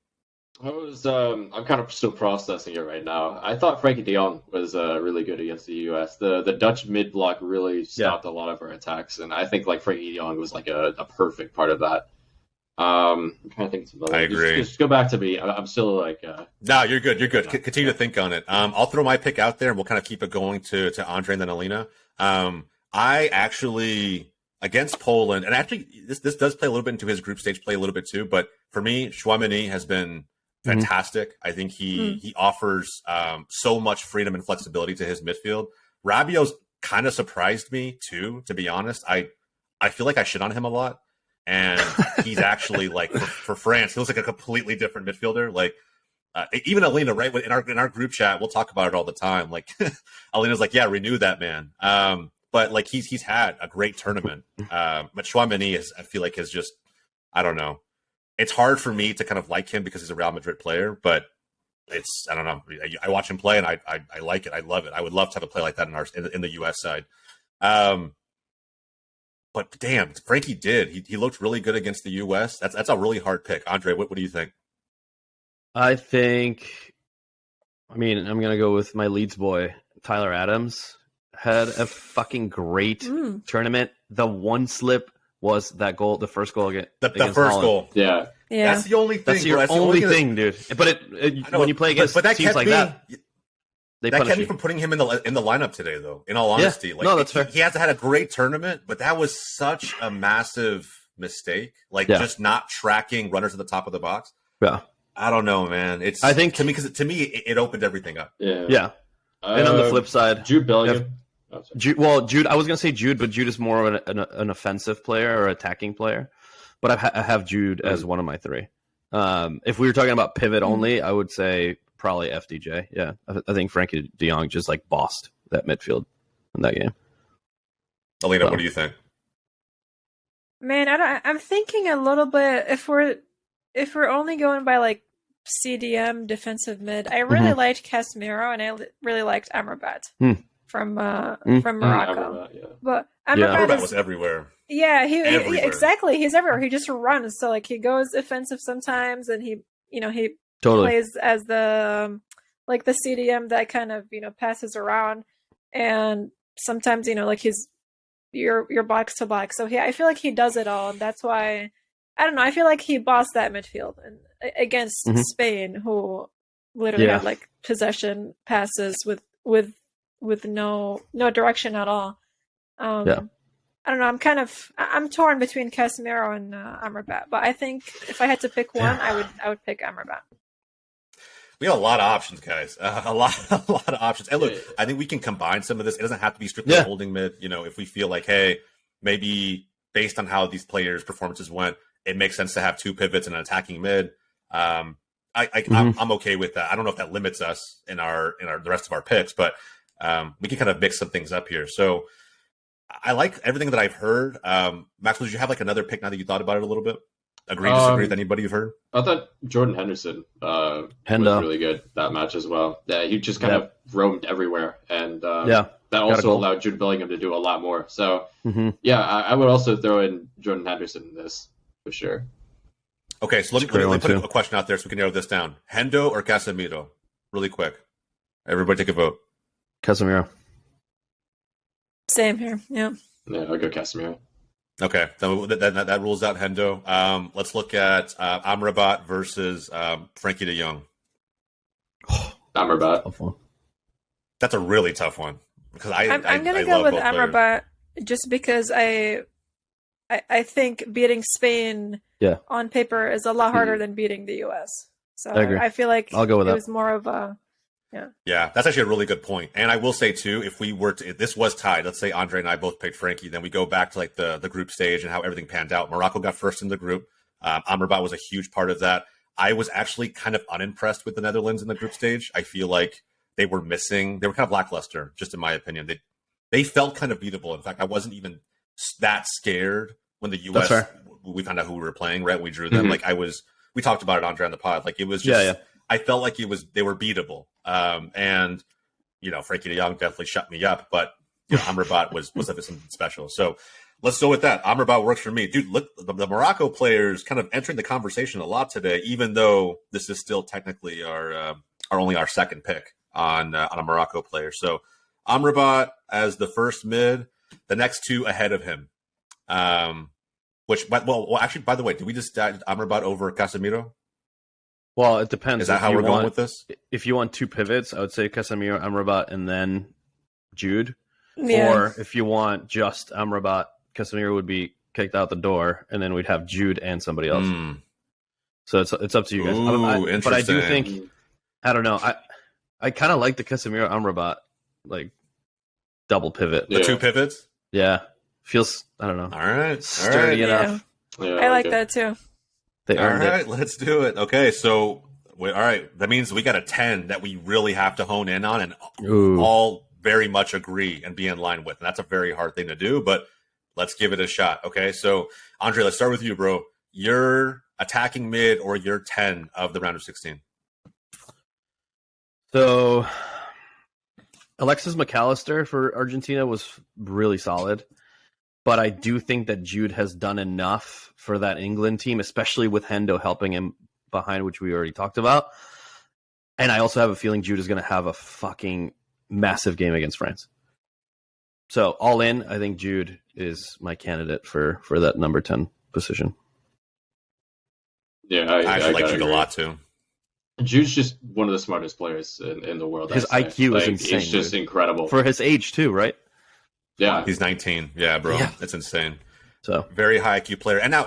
[SPEAKER 2] I'm kind of still processing it right now. I thought Frankie de Jong was really good against the U.S. The Dutch mid block really stopped a lot of our attacks, and I think Frankie de Jong was a perfect part of that. I'm trying to think of some other.
[SPEAKER 1] I agree.
[SPEAKER 2] Just go back to me. I'm still
[SPEAKER 1] No, you're good. You're good. Continue to think on it. I'll throw my pick out there, and we'll kind of keep it going to Andre and then Alina. I actually, against Poland, and actually this does play a little bit into his group stage play a little bit too. But for me, Tchouaméni has been fantastic. I think he offers so much freedom and flexibility to his midfield. Rabiot's kind of surprised me too, to be honest. I feel like I shit on him a lot. And he's actually for France, he looks like a completely different midfielder. Even Alina, right? In our group chat, we'll talk about it all the time. Alina's like, yeah, renew that man. But he's had a great tournament. But Tchouaméni I feel like has just, I don't know. It's hard for me to kind of like him because he's a Real Madrid player, but it's I don't know. I watch him play and I like it. I love it. I would love to have a play like that in the US side. But damn, Frankie did. He looked really good against the US. That's a really hard pick. Andre, what do you think?
[SPEAKER 3] I mean, I'm gonna go with my Leeds boy, Tyler Adams. Had a fucking great tournament. The one slip was that goal, the first goal against
[SPEAKER 1] the first
[SPEAKER 3] Holland.
[SPEAKER 1] goal.
[SPEAKER 4] Yeah.
[SPEAKER 1] That's the only thing.
[SPEAKER 3] That's your only thing, dude. But when you play against teams like that,
[SPEAKER 1] that kept me from putting him in the lineup today, though. In all honesty,
[SPEAKER 3] yeah. No, that's fair.
[SPEAKER 1] He has had a great tournament, but that was such a massive mistake. Just not tracking runners at the top of the box.
[SPEAKER 3] Yeah,
[SPEAKER 1] I don't know, man. I think to me, it opened everything up.
[SPEAKER 3] Yeah. And on the flip side,
[SPEAKER 2] Jude Bellingham.
[SPEAKER 3] Jude. I was gonna say Jude, but Jude is more of an offensive player or attacking player. But I have Jude as one of my three. If we were talking about pivot only, I would say probably FDJ. Yeah, I think Frankie De Jong just bossed that midfield in that game.
[SPEAKER 1] Alina, what do you think?
[SPEAKER 4] Man, I'm thinking a little bit. If we're only going by CDM defensive mid, I really liked Casemiro and I really liked Amrabat from Morocco. But
[SPEAKER 1] Amrabat was everywhere.
[SPEAKER 4] Yeah, he exactly. He's everywhere. He just runs. So he goes offensive sometimes, and he plays as the the CDM that kind of passes around, and sometimes he's your box to box. So I feel like he does it all, and that's why I don't know. I feel like he bossed that midfield and against Spain, who literally had possession passes with no direction at all. I don't know. I'm torn between Casemiro and Amrabat, but I think if I had to pick one, I would pick Amrabat.
[SPEAKER 1] We have a lot of options, guys. A lot of options. And look, I think we can combine some of this. It doesn't have to be strictly holding mid. If we feel like, hey, maybe based on how these players' performances went, it makes sense to have two pivots and an attacking mid. I'm okay with that. I don't know if that limits us in the rest of our picks, but we can kind of mix some things up here. So I like everything that I've heard. Maxwell, did you have another pick now that you thought about it a little bit? Agree, disagree with anybody you've heard?
[SPEAKER 2] I thought Jordan Henderson was really good that match as well. Yeah, he just kind of roamed everywhere, and that also allowed Jude Bellingham to do a lot more. So I would also throw in Jordan Henderson in this for sure.
[SPEAKER 1] Okay, so let me put a question out there so we can narrow this down. Hendo or Casemiro? Really quick. Everybody take a vote.
[SPEAKER 3] Casemiro.
[SPEAKER 4] Same here. Yeah,
[SPEAKER 2] I'll go Casemiro.
[SPEAKER 1] Okay, that rules out Hendo. Let's look at Amrabat versus Frankie De Jong.
[SPEAKER 2] Amrabat.
[SPEAKER 1] That's a really tough one because
[SPEAKER 4] I'm going to go with Amrabat just because I think beating Spain on paper is a lot harder than beating the US. So I feel like
[SPEAKER 3] I'll go with
[SPEAKER 4] it was more of a
[SPEAKER 1] Yeah, that's actually a really good point. And I will say too, if this was tied, let's say Andre and I both picked Frankie, then we go back to the group stage and how everything panned out. Morocco got first in the group. Amrabat was a huge part of that. I was actually kind of unimpressed with the Netherlands in the group stage. I feel like they were kind of lackluster, just in my opinion. They felt kind of beatable. In fact, I wasn't even that scared when the US we found out who we were playing, right? We drew them. We talked about it, Andre, on the pod. It was just I felt like they were beatable. And Frankie De Jong definitely shut me up, but Amrabat was something special. So let's go with that. Amrabat works for me. Dude, look, the Morocco players kind of entering the conversation a lot today, even though this is still technically our second pick on a Morocco player. So Amrabat as the first mid, the next two ahead of him. Actually, by the way, did we just Amrabat over Casemiro?
[SPEAKER 3] Well, it depends.
[SPEAKER 1] Is that how we're going with this?
[SPEAKER 3] If you want two pivots, I would say Casemiro, Amrabat, and then Jude.
[SPEAKER 4] Yeah.
[SPEAKER 3] Or if you want just Amrabat, Casemiro would be kicked out the door, and then we'd have Jude and somebody else. So it's up to you guys.
[SPEAKER 1] Ooh,
[SPEAKER 3] but I do think, I don't know, I kind of like the Casemiro Amrabat double pivot.
[SPEAKER 1] The two pivots?
[SPEAKER 3] Yeah. Feels, I don't know.
[SPEAKER 1] All right.
[SPEAKER 3] Sturdy enough.
[SPEAKER 4] Yeah, I like that too.
[SPEAKER 3] They earned
[SPEAKER 1] it. Let's do it. Okay, so all right, that means we got a 10 that we really have to hone in on and all very much agree and be in line with. And that's a very hard thing to do, but let's give it a shot. Okay, so Andre, let's start with you, bro. Your attacking mid or your 10 of the round of 16?
[SPEAKER 3] So Alexis McAllister for Argentina was really solid, but I do think that Jude has done enough for that England team, especially with Hendo helping him behind, which we already talked about. And I also have a feeling Jude is going to have a fucking massive game against France. So all in, I think Jude is my candidate for that number 10 position.
[SPEAKER 2] Yeah,
[SPEAKER 1] I actually like Jude a lot too.
[SPEAKER 2] Jude's just one of the smartest players in the world.
[SPEAKER 3] His IQ is insane.
[SPEAKER 2] It's just incredible.
[SPEAKER 3] For his age too, right?
[SPEAKER 2] Yeah.
[SPEAKER 1] He's 19. Yeah, bro. Yeah. That's insane.
[SPEAKER 3] So
[SPEAKER 1] very high IQ player. And now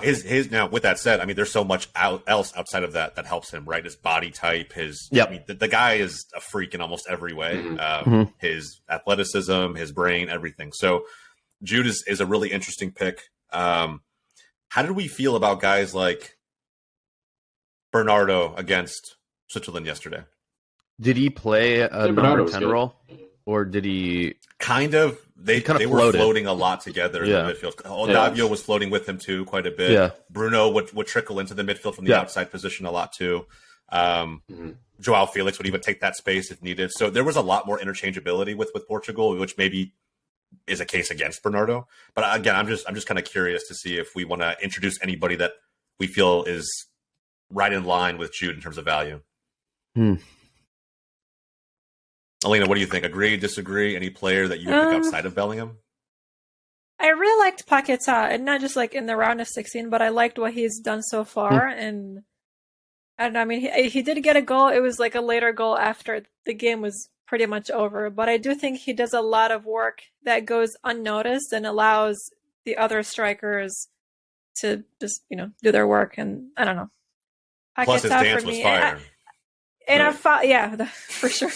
[SPEAKER 1] now with that said, I mean, there's so much else outside of that helps him, right? His body type, I mean, the guy is a freak in almost every way. His athleticism, his brain, everything. So Jude is a really interesting pick. How did we feel about guys like Bernardo against Switzerland yesterday?
[SPEAKER 3] Did he play a number 10 role? Or did he
[SPEAKER 1] kind of? They were floating a lot together in the midfield. Davio was floating with him too, quite a bit.
[SPEAKER 3] Yeah.
[SPEAKER 1] Bruno would trickle into the midfield from the outside position a lot too. Joao Felix would even take that space if needed. So there was a lot more interchangeability with Portugal, which maybe is a case against Bernardo. But again, I'm just kind of curious to see if we want to introduce anybody that we feel is right in line with Jude in terms of value. Alina, what do you think? Agree, disagree? Any player that you would pick outside of Bellingham?
[SPEAKER 4] I really liked Paquetá, and not just like in the round of 16, but I liked what he's done so far. And I don't know, I mean, he did get a goal. It was like a later goal after the game was pretty much over. But I do think he does a lot of work that goes unnoticed and allows the other strikers to just, do their work. And I don't know. Paquetá,
[SPEAKER 1] plus his dance was fire.
[SPEAKER 4] For sure.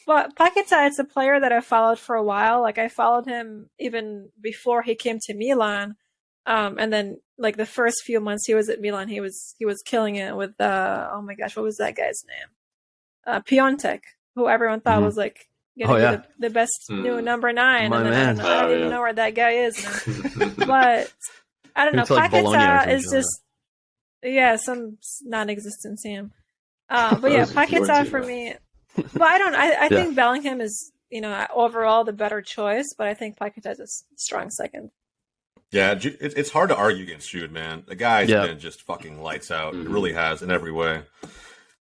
[SPEAKER 4] But Paquetá, it's a player that I followed for a while. Like I followed him even before he came to Milan, and then like the first few months he was at Milan, he was killing it with oh my gosh, what was that guy's name? Piontek, who everyone thought was like gonna be the best new number 9.
[SPEAKER 3] My
[SPEAKER 4] and then
[SPEAKER 3] man.
[SPEAKER 4] I don't even know where that guy is now. But I don't know. Paquetá is just some non-existent team. But yeah, Paquetá for me. But I think Bellingham is, overall the better choice, but I think Paquetá is a strong second.
[SPEAKER 1] Yeah, it's hard to argue against Jude, man. The guy's been just fucking lights out. It really has in every way.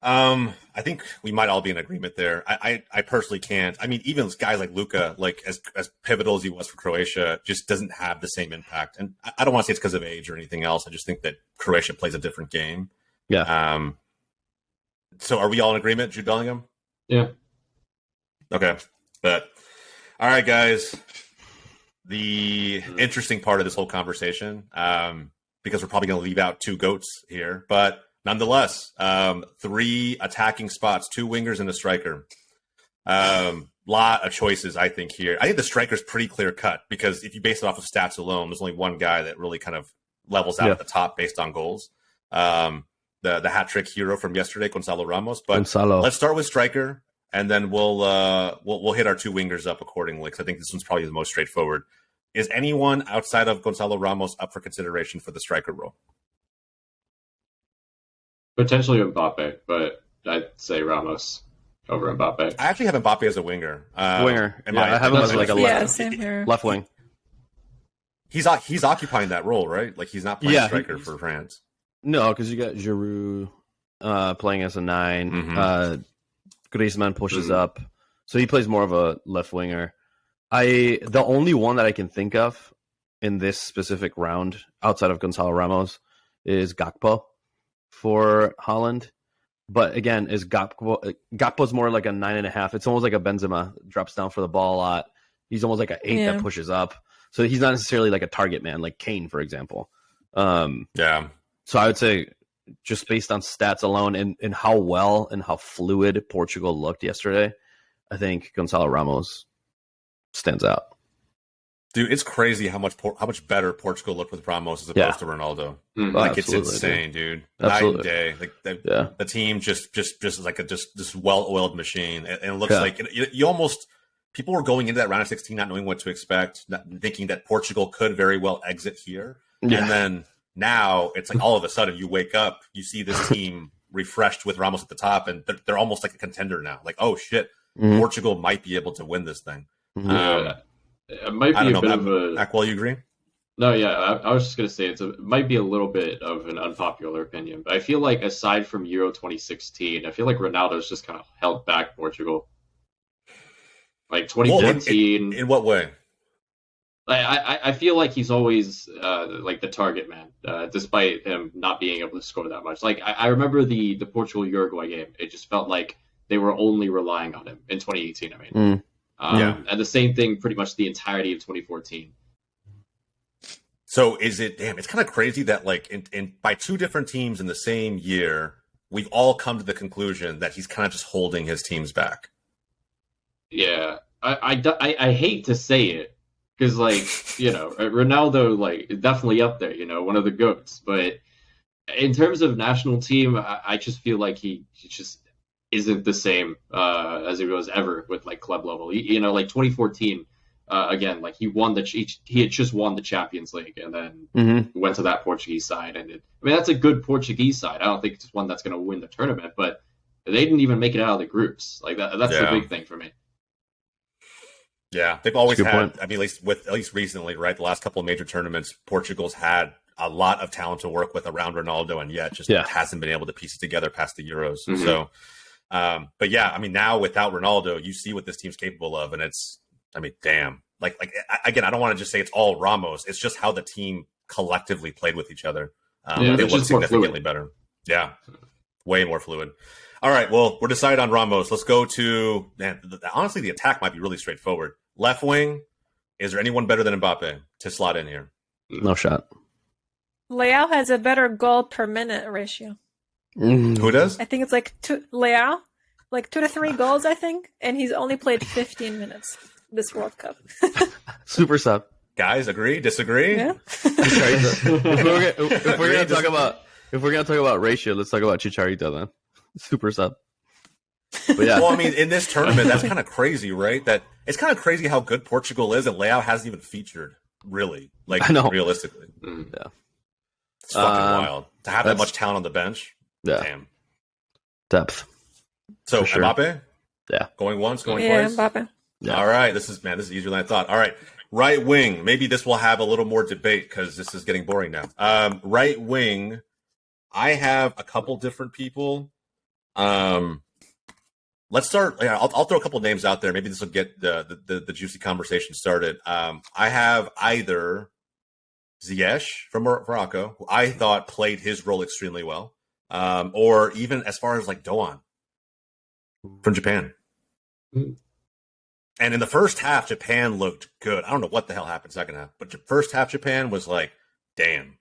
[SPEAKER 1] I think we might all be in agreement there. I personally can't. I mean, even guys like Luka, like as pivotal as he was for Croatia, just doesn't have the same impact. And I don't want to say it's because of age or anything else. I just think that Croatia plays a different game.
[SPEAKER 3] Yeah.
[SPEAKER 1] So are we all in agreement, Jude Bellingham?
[SPEAKER 2] Yeah.
[SPEAKER 1] Okay. But all right, guys. The interesting part of this whole conversation, because we're probably going to leave out 2 GOATs here, but nonetheless, 3 attacking spots, 2 wingers and a striker. Lot of choices, I think, here. I think the striker's pretty clear cut because if you base it off of stats alone, there's only one guy that really kind of levels out at the top based on goals. The hat trick hero from yesterday, Gonzalo Ramos. But let's start with striker, and then we'll hit our 2 wingers up accordingly because I think this one's probably the most straightforward. Is anyone outside of Gonzalo Ramos up for consideration for the striker role?
[SPEAKER 2] Potentially Mbappe, but I'd say Ramos over Mbappe.
[SPEAKER 1] I actually have Mbappe as a winger.
[SPEAKER 3] Winger. I have him as like a left wing.
[SPEAKER 1] He's occupying that role, right? Like he's not playing striker for France.
[SPEAKER 3] No, because you got Giroud playing as a 9. Griezmann pushes up, so he plays more of a left winger. The only one that I can think of in this specific round outside of Gonzalo Ramos is Gakpo for Holland. But again, Gakpo's more like a 9.5. It's almost like a Benzema, drops down for the ball a lot. He's almost like an 8 that pushes up. So he's not necessarily like a target man, like Kane, for example. So I would say just based on stats alone and how well and how fluid Portugal looked yesterday, I think Gonzalo Ramos stands out.
[SPEAKER 1] Dude, it's crazy how much better Portugal looked with Ramos as opposed to Ronaldo. Like it's insane, dude.
[SPEAKER 3] Absolutely.
[SPEAKER 1] Night and day. Like the team just is like this well-oiled machine, and it looks like you almost people were going into that round of 16 not knowing what to expect, thinking that Portugal could very well exit here, and then now it's like all of a sudden you wake up, you see this team refreshed with Ramos at the top, and they're almost like a contender now. Like, oh shit,
[SPEAKER 3] Mhm.
[SPEAKER 1] Portugal might be able to win this thing.
[SPEAKER 3] Mhm.
[SPEAKER 2] It might
[SPEAKER 1] I
[SPEAKER 2] be
[SPEAKER 1] don't
[SPEAKER 2] a bit
[SPEAKER 1] know.
[SPEAKER 2] of a
[SPEAKER 1] Maqwell, you agree?
[SPEAKER 2] no, yeah. I was just gonna say it might be a little bit of an unpopular opinion, but I feel like aside from Euro 2016, I feel like Ronaldo's just kind of held back Portugal. Like
[SPEAKER 1] Well,
[SPEAKER 2] 2014,
[SPEAKER 1] in what way?
[SPEAKER 2] I feel like he's always like the target man, despite him not being able to score that much. Like I remember the Portugal Uruguay game. It just felt like they were only relying on him in 2018. I mean,
[SPEAKER 3] Mm. Yeah.
[SPEAKER 2] and the same thing pretty much the entirety of 2014.
[SPEAKER 1] So is it? Damn, it's kind of crazy that like in by two different teams in the same year, we've all come to the conclusion that he's kind of just holding his teams back.
[SPEAKER 2] Yeah, I hate to say it because like you know Ronaldo like is definitely up there, you know, one of the goats. But in terms of national team, I just feel like he just isn't the same as he was ever with like club level. You know, like 2014. Again, like he had just won the Champions League and then
[SPEAKER 3] Mhm.
[SPEAKER 2] went to that Portuguese side, and I mean that's a good Portuguese side. I don't think it's one that's going to win the tournament, but they didn't even make it out of the groups. Like that's the
[SPEAKER 1] Yeah.
[SPEAKER 2] big thing for me.
[SPEAKER 1] Yeah, they've always
[SPEAKER 3] That's a
[SPEAKER 1] had.
[SPEAKER 3] good
[SPEAKER 1] I mean, at least recently, right? The last couple of major tournaments, Portugal's had a lot of talent to work with around Ronaldo, and yet just
[SPEAKER 3] Yeah.
[SPEAKER 1] hasn't been able to piece it together past the Euros.
[SPEAKER 2] Mhm.
[SPEAKER 1] So, but yeah, I mean, now without Ronaldo, you see what this team's capable of, and it's. I mean, damn. Again, I don't want to just say it's all Ramos. It's just how the team collectively played with each other.
[SPEAKER 2] Yeah,
[SPEAKER 1] It
[SPEAKER 2] it's
[SPEAKER 1] was
[SPEAKER 2] just more
[SPEAKER 1] significantly
[SPEAKER 2] fluid.
[SPEAKER 1] better. Yeah, way more fluid. All right, well, we're decided on Ramos. Let's go to, man, honestly, the attack might be really straightforward. Left wing, is there anyone better than Mbappe to slot in here?
[SPEAKER 3] No shot.
[SPEAKER 4] Leao has a better goal per minute ratio.
[SPEAKER 3] Mm.
[SPEAKER 1] Who does?
[SPEAKER 4] I think it's like Leao, like 2 to 3 goals, I think, and he's only played 15 minutes this World Cup.
[SPEAKER 3] Super sub.
[SPEAKER 1] Guys, agree? Disagree?
[SPEAKER 4] Yeah.
[SPEAKER 3] If we're gonna talk about ratio, let's talk about Chicharito then. Super sub. But yeah,
[SPEAKER 1] Well, I mean, in this tournament, that's kind of crazy, right? That it's kind of crazy how good Portugal is, and Leao hasn't even featured, really. Like,
[SPEAKER 3] I know.
[SPEAKER 1] realistically.
[SPEAKER 2] Mm.
[SPEAKER 1] It's fucking wild. To have that
[SPEAKER 3] that's-
[SPEAKER 1] much talent on the bench,
[SPEAKER 3] yeah,
[SPEAKER 1] damn.
[SPEAKER 3] depth.
[SPEAKER 1] So,
[SPEAKER 3] For sure.
[SPEAKER 1] Mbappe?
[SPEAKER 3] Yeah.
[SPEAKER 1] Going once, going
[SPEAKER 4] Yeah,
[SPEAKER 1] twice?
[SPEAKER 4] Mbappe.
[SPEAKER 3] Yeah.
[SPEAKER 1] All right, this is easier than I thought. All right, right wing. Maybe this will have a little more debate because this is getting boring now. Right wing. I have a couple different people. Let's start. Yeah, I'll throw a couple names out there. Maybe this will get the juicy conversation started. I have either Ziyech from Morocco, who I thought played his role extremely well, or even as far as like Doan from Japan.
[SPEAKER 2] Mm.
[SPEAKER 1] And in the first half, Japan looked good. I don't know what the hell happened second half, but the first half, Japan was like, damn.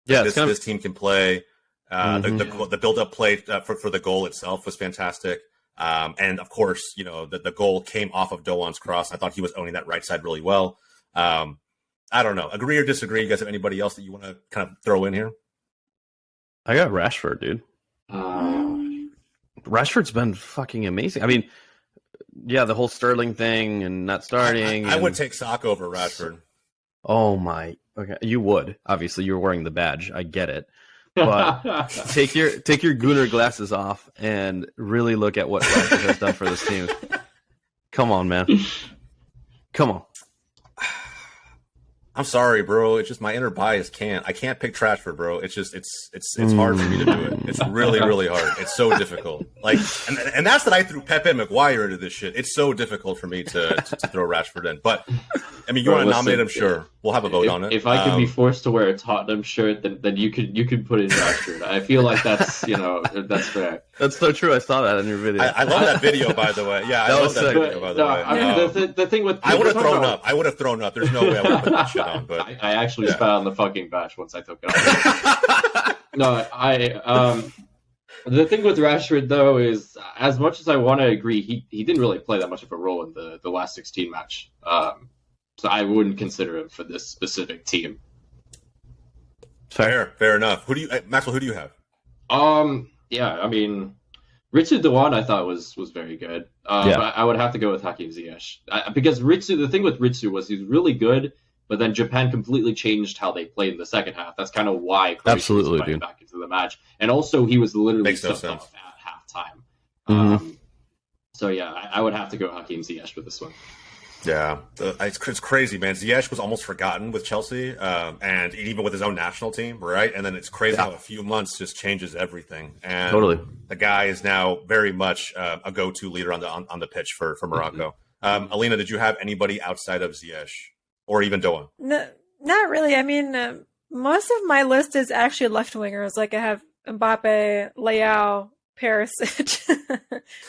[SPEAKER 3] Yeah,
[SPEAKER 1] This team can play.
[SPEAKER 3] Mhm.
[SPEAKER 1] The build-up play for the goal itself was fantastic. And, of course, you know, the goal came off of Doan's cross. I thought he was owning that right side really well. I don't know. Agree or disagree? You guys have anybody else that you want to kind of throw in here?
[SPEAKER 3] I got Rashford, dude. Rashford's been fucking amazing. I mean, yeah, the whole Sterling thing and not starting.
[SPEAKER 1] I
[SPEAKER 3] and-
[SPEAKER 1] would take Saka over Rashford.
[SPEAKER 3] Oh my. Okay, you would. Obviously, you're wearing the badge. I get it. But take your Gunnar glasses off and really look at what Rashford has done for this team. Come on, man. Come on.
[SPEAKER 1] I'm sorry, bro. It's just my inner bias I can't pick Trashford, bro. It's just it's hard for me to do it. It's really, really hard. It's so difficult. Like, and that's that I threw Pepe McGuire into this shit. It's so difficult for me to throw Rashford in. But I mean, you
[SPEAKER 2] Bro,
[SPEAKER 1] want to nominate him?
[SPEAKER 2] listen,
[SPEAKER 1] Sure, we'll have a vote on it.
[SPEAKER 2] If I could be forced to wear a Tottenham shirt, then you could put in Rashford. I feel like that's that's fair.
[SPEAKER 3] That's so true. I saw that in your video.
[SPEAKER 1] I love that video, by the way. Yeah, I
[SPEAKER 3] That
[SPEAKER 1] love
[SPEAKER 3] was
[SPEAKER 1] that
[SPEAKER 3] sick.
[SPEAKER 1] video, by the
[SPEAKER 2] No,
[SPEAKER 1] way.
[SPEAKER 2] I mean, the thing with
[SPEAKER 1] I would have
[SPEAKER 2] no,
[SPEAKER 1] thrown
[SPEAKER 2] no,
[SPEAKER 1] up. I would have thrown up. There's no way I would have put that shit on. But
[SPEAKER 2] I actually
[SPEAKER 1] Yeah.
[SPEAKER 2] spat on the fucking bash once I took it off. No, the thing with Rashford though is, as much as I want to agree, he didn't really play that much of a role in the last 16 match. So I wouldn't consider him for this specific team.
[SPEAKER 1] fair enough. Maxwell? Who do you have?
[SPEAKER 2] Yeah, I mean, Ritsu Dewan I thought was very good.
[SPEAKER 3] Yeah.
[SPEAKER 2] But I would have to go with Hakim Ziyech because Ritsu. The thing with Ritsu was he's really good, But then Japan completely changed how they played in the second half. That's kind of why Croatia
[SPEAKER 3] Absolutely,
[SPEAKER 2] was
[SPEAKER 3] dude.
[SPEAKER 2] back into the match. And also, he was literally
[SPEAKER 1] Makes no
[SPEAKER 2] subbed
[SPEAKER 1] sense.
[SPEAKER 2] off at halftime.
[SPEAKER 3] Mhm.
[SPEAKER 2] So yeah, I would have to go Hakim Ziyech for this one.
[SPEAKER 1] Yeah, it's crazy, man. Ziyech was almost forgotten with Chelsea, and even with his own national team, right? And then it's crazy how a few months just changes everything. And
[SPEAKER 3] Totally.
[SPEAKER 1] the guy is now very much a go-to leader on the pitch for Morocco. Alina, did you have anybody outside of Ziyech or even Doan?
[SPEAKER 4] No, not really. I mean, most of my list is actually left wingers. Like I have Mbappe, Leao, Perisic,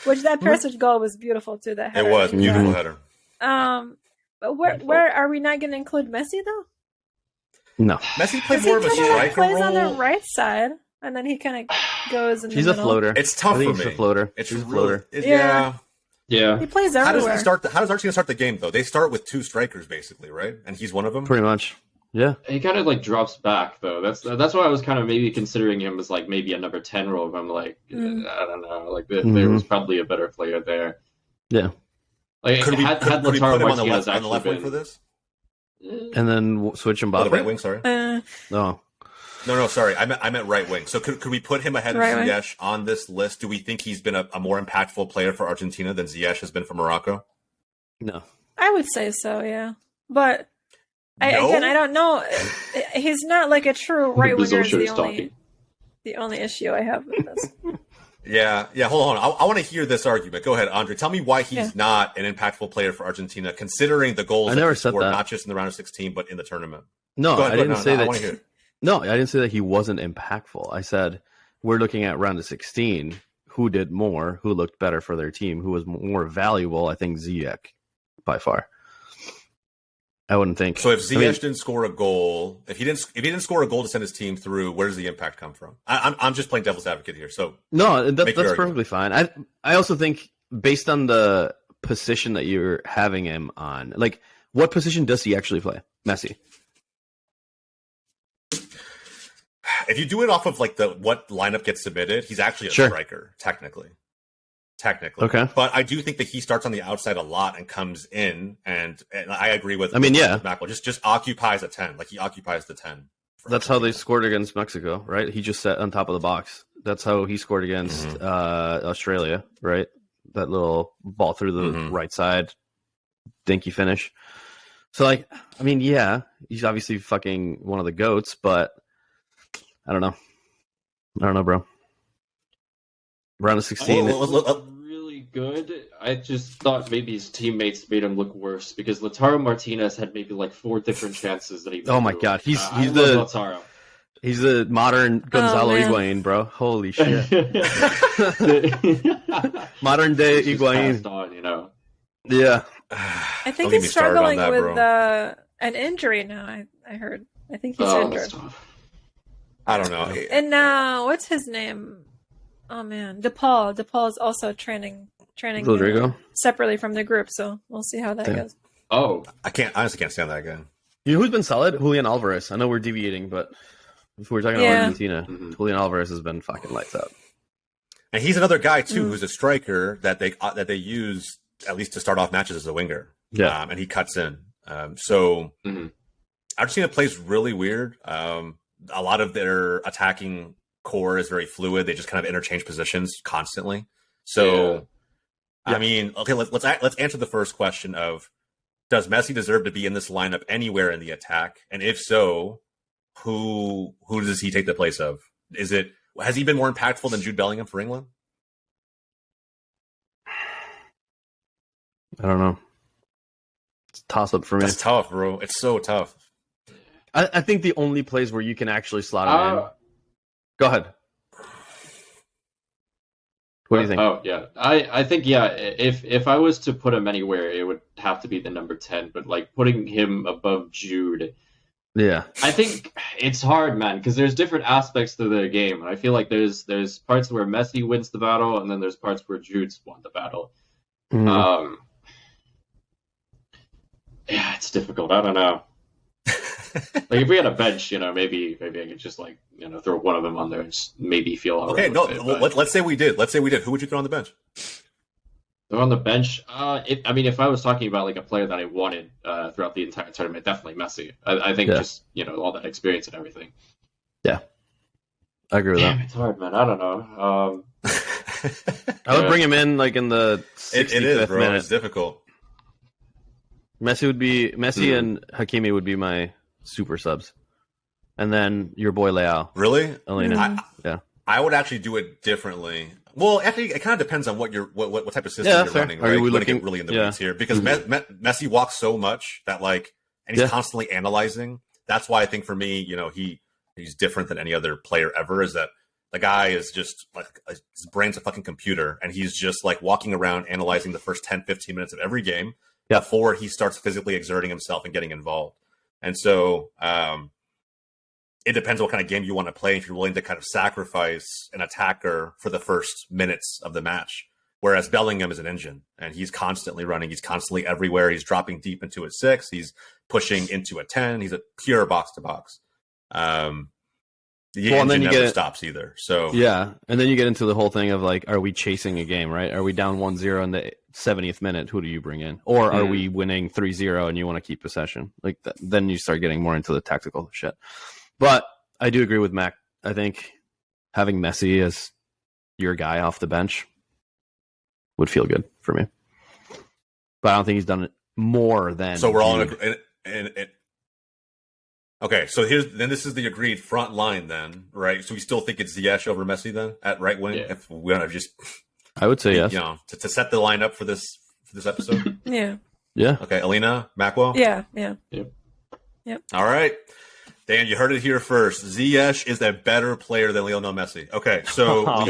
[SPEAKER 4] which that Perisic goal was beautiful too. That header.
[SPEAKER 1] It was beautiful header.
[SPEAKER 4] But where are we not going to include Messi though?
[SPEAKER 3] No.
[SPEAKER 1] Messi played
[SPEAKER 4] Because
[SPEAKER 1] more of
[SPEAKER 4] he
[SPEAKER 1] a
[SPEAKER 4] kind of
[SPEAKER 1] striker
[SPEAKER 4] plays
[SPEAKER 1] role.
[SPEAKER 4] on the right side, and then he kind of goes in
[SPEAKER 3] He's
[SPEAKER 4] the
[SPEAKER 3] a
[SPEAKER 4] middle.
[SPEAKER 3] floater.
[SPEAKER 1] It's tough
[SPEAKER 3] I think
[SPEAKER 1] for
[SPEAKER 3] he's
[SPEAKER 1] me.
[SPEAKER 3] a floater.
[SPEAKER 1] It's
[SPEAKER 3] He's a
[SPEAKER 1] really,
[SPEAKER 3] floater.
[SPEAKER 4] Yeah.
[SPEAKER 2] Yeah.
[SPEAKER 4] He plays
[SPEAKER 1] How does
[SPEAKER 4] everywhere.
[SPEAKER 1] he start? How does Argentina start the game though? They start with two strikers basically, right? And he's one of them.
[SPEAKER 3] Pretty much. Yeah.
[SPEAKER 2] He kind of like drops back though. That's why I was kind of maybe considering him as like maybe a number 10 role. But I'm like, I don't know. Like there was probably a better player there.
[SPEAKER 3] Yeah.
[SPEAKER 2] Like
[SPEAKER 1] Could we
[SPEAKER 2] had
[SPEAKER 1] put
[SPEAKER 2] Lautaro
[SPEAKER 1] him on the
[SPEAKER 2] Martinez
[SPEAKER 1] left wing
[SPEAKER 2] actually
[SPEAKER 1] for this?
[SPEAKER 3] And then switch
[SPEAKER 1] Oh,
[SPEAKER 3] Mbappe.
[SPEAKER 1] the right wing. Sorry.
[SPEAKER 3] No.
[SPEAKER 1] No, sorry. I meant right wing. So could we put him ahead of
[SPEAKER 4] Right wing.
[SPEAKER 1] Ziyech on this list? Do we think he's been a more impactful player for Argentina than Ziyech has been for Morocco?
[SPEAKER 3] No.
[SPEAKER 4] I would say so, yeah. But
[SPEAKER 1] No?
[SPEAKER 4] again, I don't know. He's not like a true right winger. Is
[SPEAKER 2] Bizosho is talking.
[SPEAKER 4] the only issue I have with this.
[SPEAKER 1] Yeah. Hold on. I want to hear this argument. Go ahead, Andre. Tell me why he's not an impactful player for Argentina, considering the goals
[SPEAKER 3] I
[SPEAKER 1] that
[SPEAKER 3] never
[SPEAKER 1] he
[SPEAKER 3] said
[SPEAKER 1] scored,
[SPEAKER 3] that.
[SPEAKER 1] not just in the round of 16, but in the tournament.
[SPEAKER 3] No,
[SPEAKER 1] Go ahead,
[SPEAKER 3] I didn't say
[SPEAKER 1] I
[SPEAKER 3] that.
[SPEAKER 1] want to hear it.
[SPEAKER 3] No, I didn't say that he wasn't impactful. I said we're looking at round of 16. Who did more? Who looked better for their team? Who was more valuable? I think Ziyech, by far. I wouldn't think.
[SPEAKER 1] So if Ziyech didn't score a goal, if he didn't score a goal to send his team through, where does the impact come from? I'm just playing devil's advocate here. So
[SPEAKER 3] no, that's
[SPEAKER 1] argument.
[SPEAKER 3] perfectly fine. I also think based on the position that you're having him on, like what position does he actually play? Messi.
[SPEAKER 1] if you do it off of like what lineup gets submitted, he's actually a striker, technically.
[SPEAKER 3] Okay.
[SPEAKER 1] But I do think that he starts on the outside a lot and comes in, and I agree with.
[SPEAKER 3] I mean,
[SPEAKER 1] with
[SPEAKER 3] yeah,
[SPEAKER 1] Maqwell just occupies a 10, like he occupies the 10.
[SPEAKER 3] That's how they scored against Mexico, right? He just sat on top of the box. That's how he scored against Australia, right? That little ball through the right side, dinky finish. So, like, I mean, yeah, he's obviously fucking one of the GOATs, but I don't know, bro. Round of 16.
[SPEAKER 2] Really good. I just thought maybe his teammates made him look worse because Lautaro Martinez had maybe like 4 different chances that he.
[SPEAKER 3] Oh my god, he's
[SPEAKER 2] Lautaro.
[SPEAKER 3] He's the modern Gonzalo Higuain, bro. Holy shit. Modern day Higuain.
[SPEAKER 2] On, you know.
[SPEAKER 3] Yeah.
[SPEAKER 4] I think he's struggling with an injury now. I heard. I think he's injured.
[SPEAKER 1] I don't know.
[SPEAKER 4] And what's his name? Oh man, DePaul. DePaul is also training
[SPEAKER 3] Rodrigo
[SPEAKER 4] separately from the group, so we'll see how that goes.
[SPEAKER 2] Oh,
[SPEAKER 1] I honestly can't stand that guy.
[SPEAKER 3] You know who's been solid? Julian Alvarez. I know we're deviating, but if we're talking about Argentina, Julian Alvarez has been fucking lights out.
[SPEAKER 1] And he's another guy too, who's a striker that they use at least to start off matches as a winger.
[SPEAKER 3] Yeah,
[SPEAKER 1] and he cuts in. Argentina plays really weird. A lot of their attacking core is very fluid. They just kind of interchange positions constantly. So, I mean, okay, let's answer the first question of, does Messi deserve to be in this lineup anywhere in the attack? And if so, who does he take the place of? Has he been more impactful than Jude Bellingham for England?
[SPEAKER 3] I don't know. It's a toss-up for me.
[SPEAKER 1] It's tough, bro. It's so tough.
[SPEAKER 3] I think the only place where you can actually slot him in. Go ahead. What do you think?
[SPEAKER 2] Oh yeah, I think If I was to put him anywhere, it would have to be the number 10. But like putting him above Jude,
[SPEAKER 3] yeah,
[SPEAKER 2] I think it's hard, man, because there's different aspects to the game, and I feel like there's parts where Messi wins the battle, and then there's parts where Jude's won the battle. Yeah, it's difficult. I don't know. Like if we had a bench, maybe I could just throw one of them on there and just maybe feel all right.
[SPEAKER 1] Okay, let's say we did. Who would you throw on the bench?
[SPEAKER 2] They're on the bench. I mean, if I was talking about like a player that I wanted throughout the entire tournament, definitely Messi. I think just all that experience and everything.
[SPEAKER 3] Yeah, I agree with
[SPEAKER 2] Damn,
[SPEAKER 3] that.
[SPEAKER 2] it's hard, man. I don't know.
[SPEAKER 3] I would bring him in like in the 65th
[SPEAKER 1] it is, bro.
[SPEAKER 3] minute.
[SPEAKER 1] It's difficult.
[SPEAKER 3] Messi and Hakimi would be my super subs, and then your boy Leao.
[SPEAKER 1] Really?
[SPEAKER 3] Elena.
[SPEAKER 1] I would actually do it differently. Well, actually, it kind of depends on what type of system you're
[SPEAKER 3] fair.
[SPEAKER 1] running.
[SPEAKER 3] Are
[SPEAKER 1] Right?
[SPEAKER 3] we
[SPEAKER 1] We're going to
[SPEAKER 3] looking-
[SPEAKER 1] get really in the weeds here because Messi walks so much that and he's constantly analyzing. That's why I think for me, he's different than any other player ever. Is that the guy is just like his brain's a fucking computer, and he's just like walking around analyzing the first 10, 15 minutes of every game before he starts physically exerting himself and getting involved. And so, it depends what kind of game you want to play if you're willing to kind of sacrifice an attacker for the first minutes of the match. Whereas Bellingham is an engine and he's constantly running. He's constantly everywhere. He's dropping deep into a 6. He's pushing into a 10. He's a pure box to box. The engine never stops either. So
[SPEAKER 3] yeah. And then you get into the whole thing of like, are we chasing a game, right? Are we down 1-0 in the 70th minute? Who do you bring in? Or are we winning 3-0 and you want to keep possession? Like then you start getting more into the tactical shit. But I do agree with Mac. I think having Messi as your guy off the bench would feel good for me. But I don't think he's done it more than.
[SPEAKER 1] So we're all okay. So this is the agreed front line then, right? So we still think it's Ziyech over Messi then at right wing.
[SPEAKER 2] Yeah.
[SPEAKER 1] If we want to just,
[SPEAKER 3] I would say yes.
[SPEAKER 1] To set the lineup for this episode.
[SPEAKER 4] Yeah.
[SPEAKER 3] Yeah.
[SPEAKER 1] Okay, Alina, Maqwell.
[SPEAKER 4] Yeah.
[SPEAKER 2] Yep.
[SPEAKER 1] All right. Dan, you heard it here first. Ziyech is a better player than Lionel Messi. Okay, so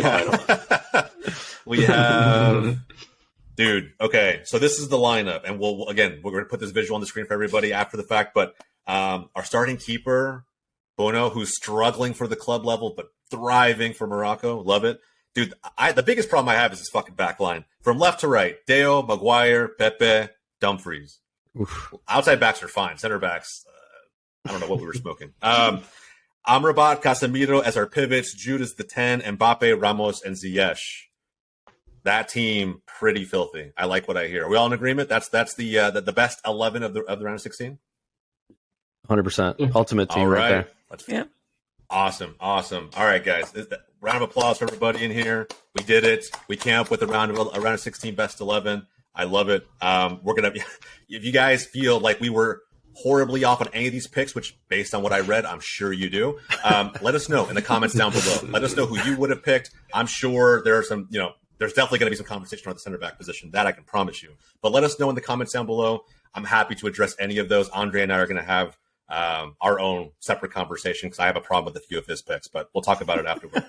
[SPEAKER 1] we have dude. Okay, so this is the lineup, and we're going to put this visual on the screen for everybody after the fact. But our starting keeper, Bono, who's struggling for the club level but thriving for Morocco. Love it, dude. The biggest problem I have is this fucking back line from left to right: Deo, Maguire, Pepe, Dumfries.
[SPEAKER 3] Oof.
[SPEAKER 1] Outside backs are fine. Center backs. I don't know what we were smoking. Amrabat, Casemiro as our pivots, Jude is the 10, Mbappe, Ramos, and Ziyech. That team, pretty filthy. I like what I hear. Are we all in agreement? That's the best 11 of the round of 16?
[SPEAKER 3] 100%. Ultimate team
[SPEAKER 1] all
[SPEAKER 3] right there.
[SPEAKER 1] Awesome. All right, guys. Round of applause for everybody in here. We did it. We came up with a round of 16 best 11. I love it. We're going to, if you guys feel like we were horribly off on any of these picks, which based on what I read, I'm sure you do. Let us know in the comments down below. Let us know who you would have picked. I'm sure there are some, there's definitely going to be some conversation around the center back position. That I can promise you. But let us know in the comments down below. I'm happy to address any of those. Andre and I are going to have our own separate conversation because I have a problem with a few of his picks, but we'll talk about it afterward.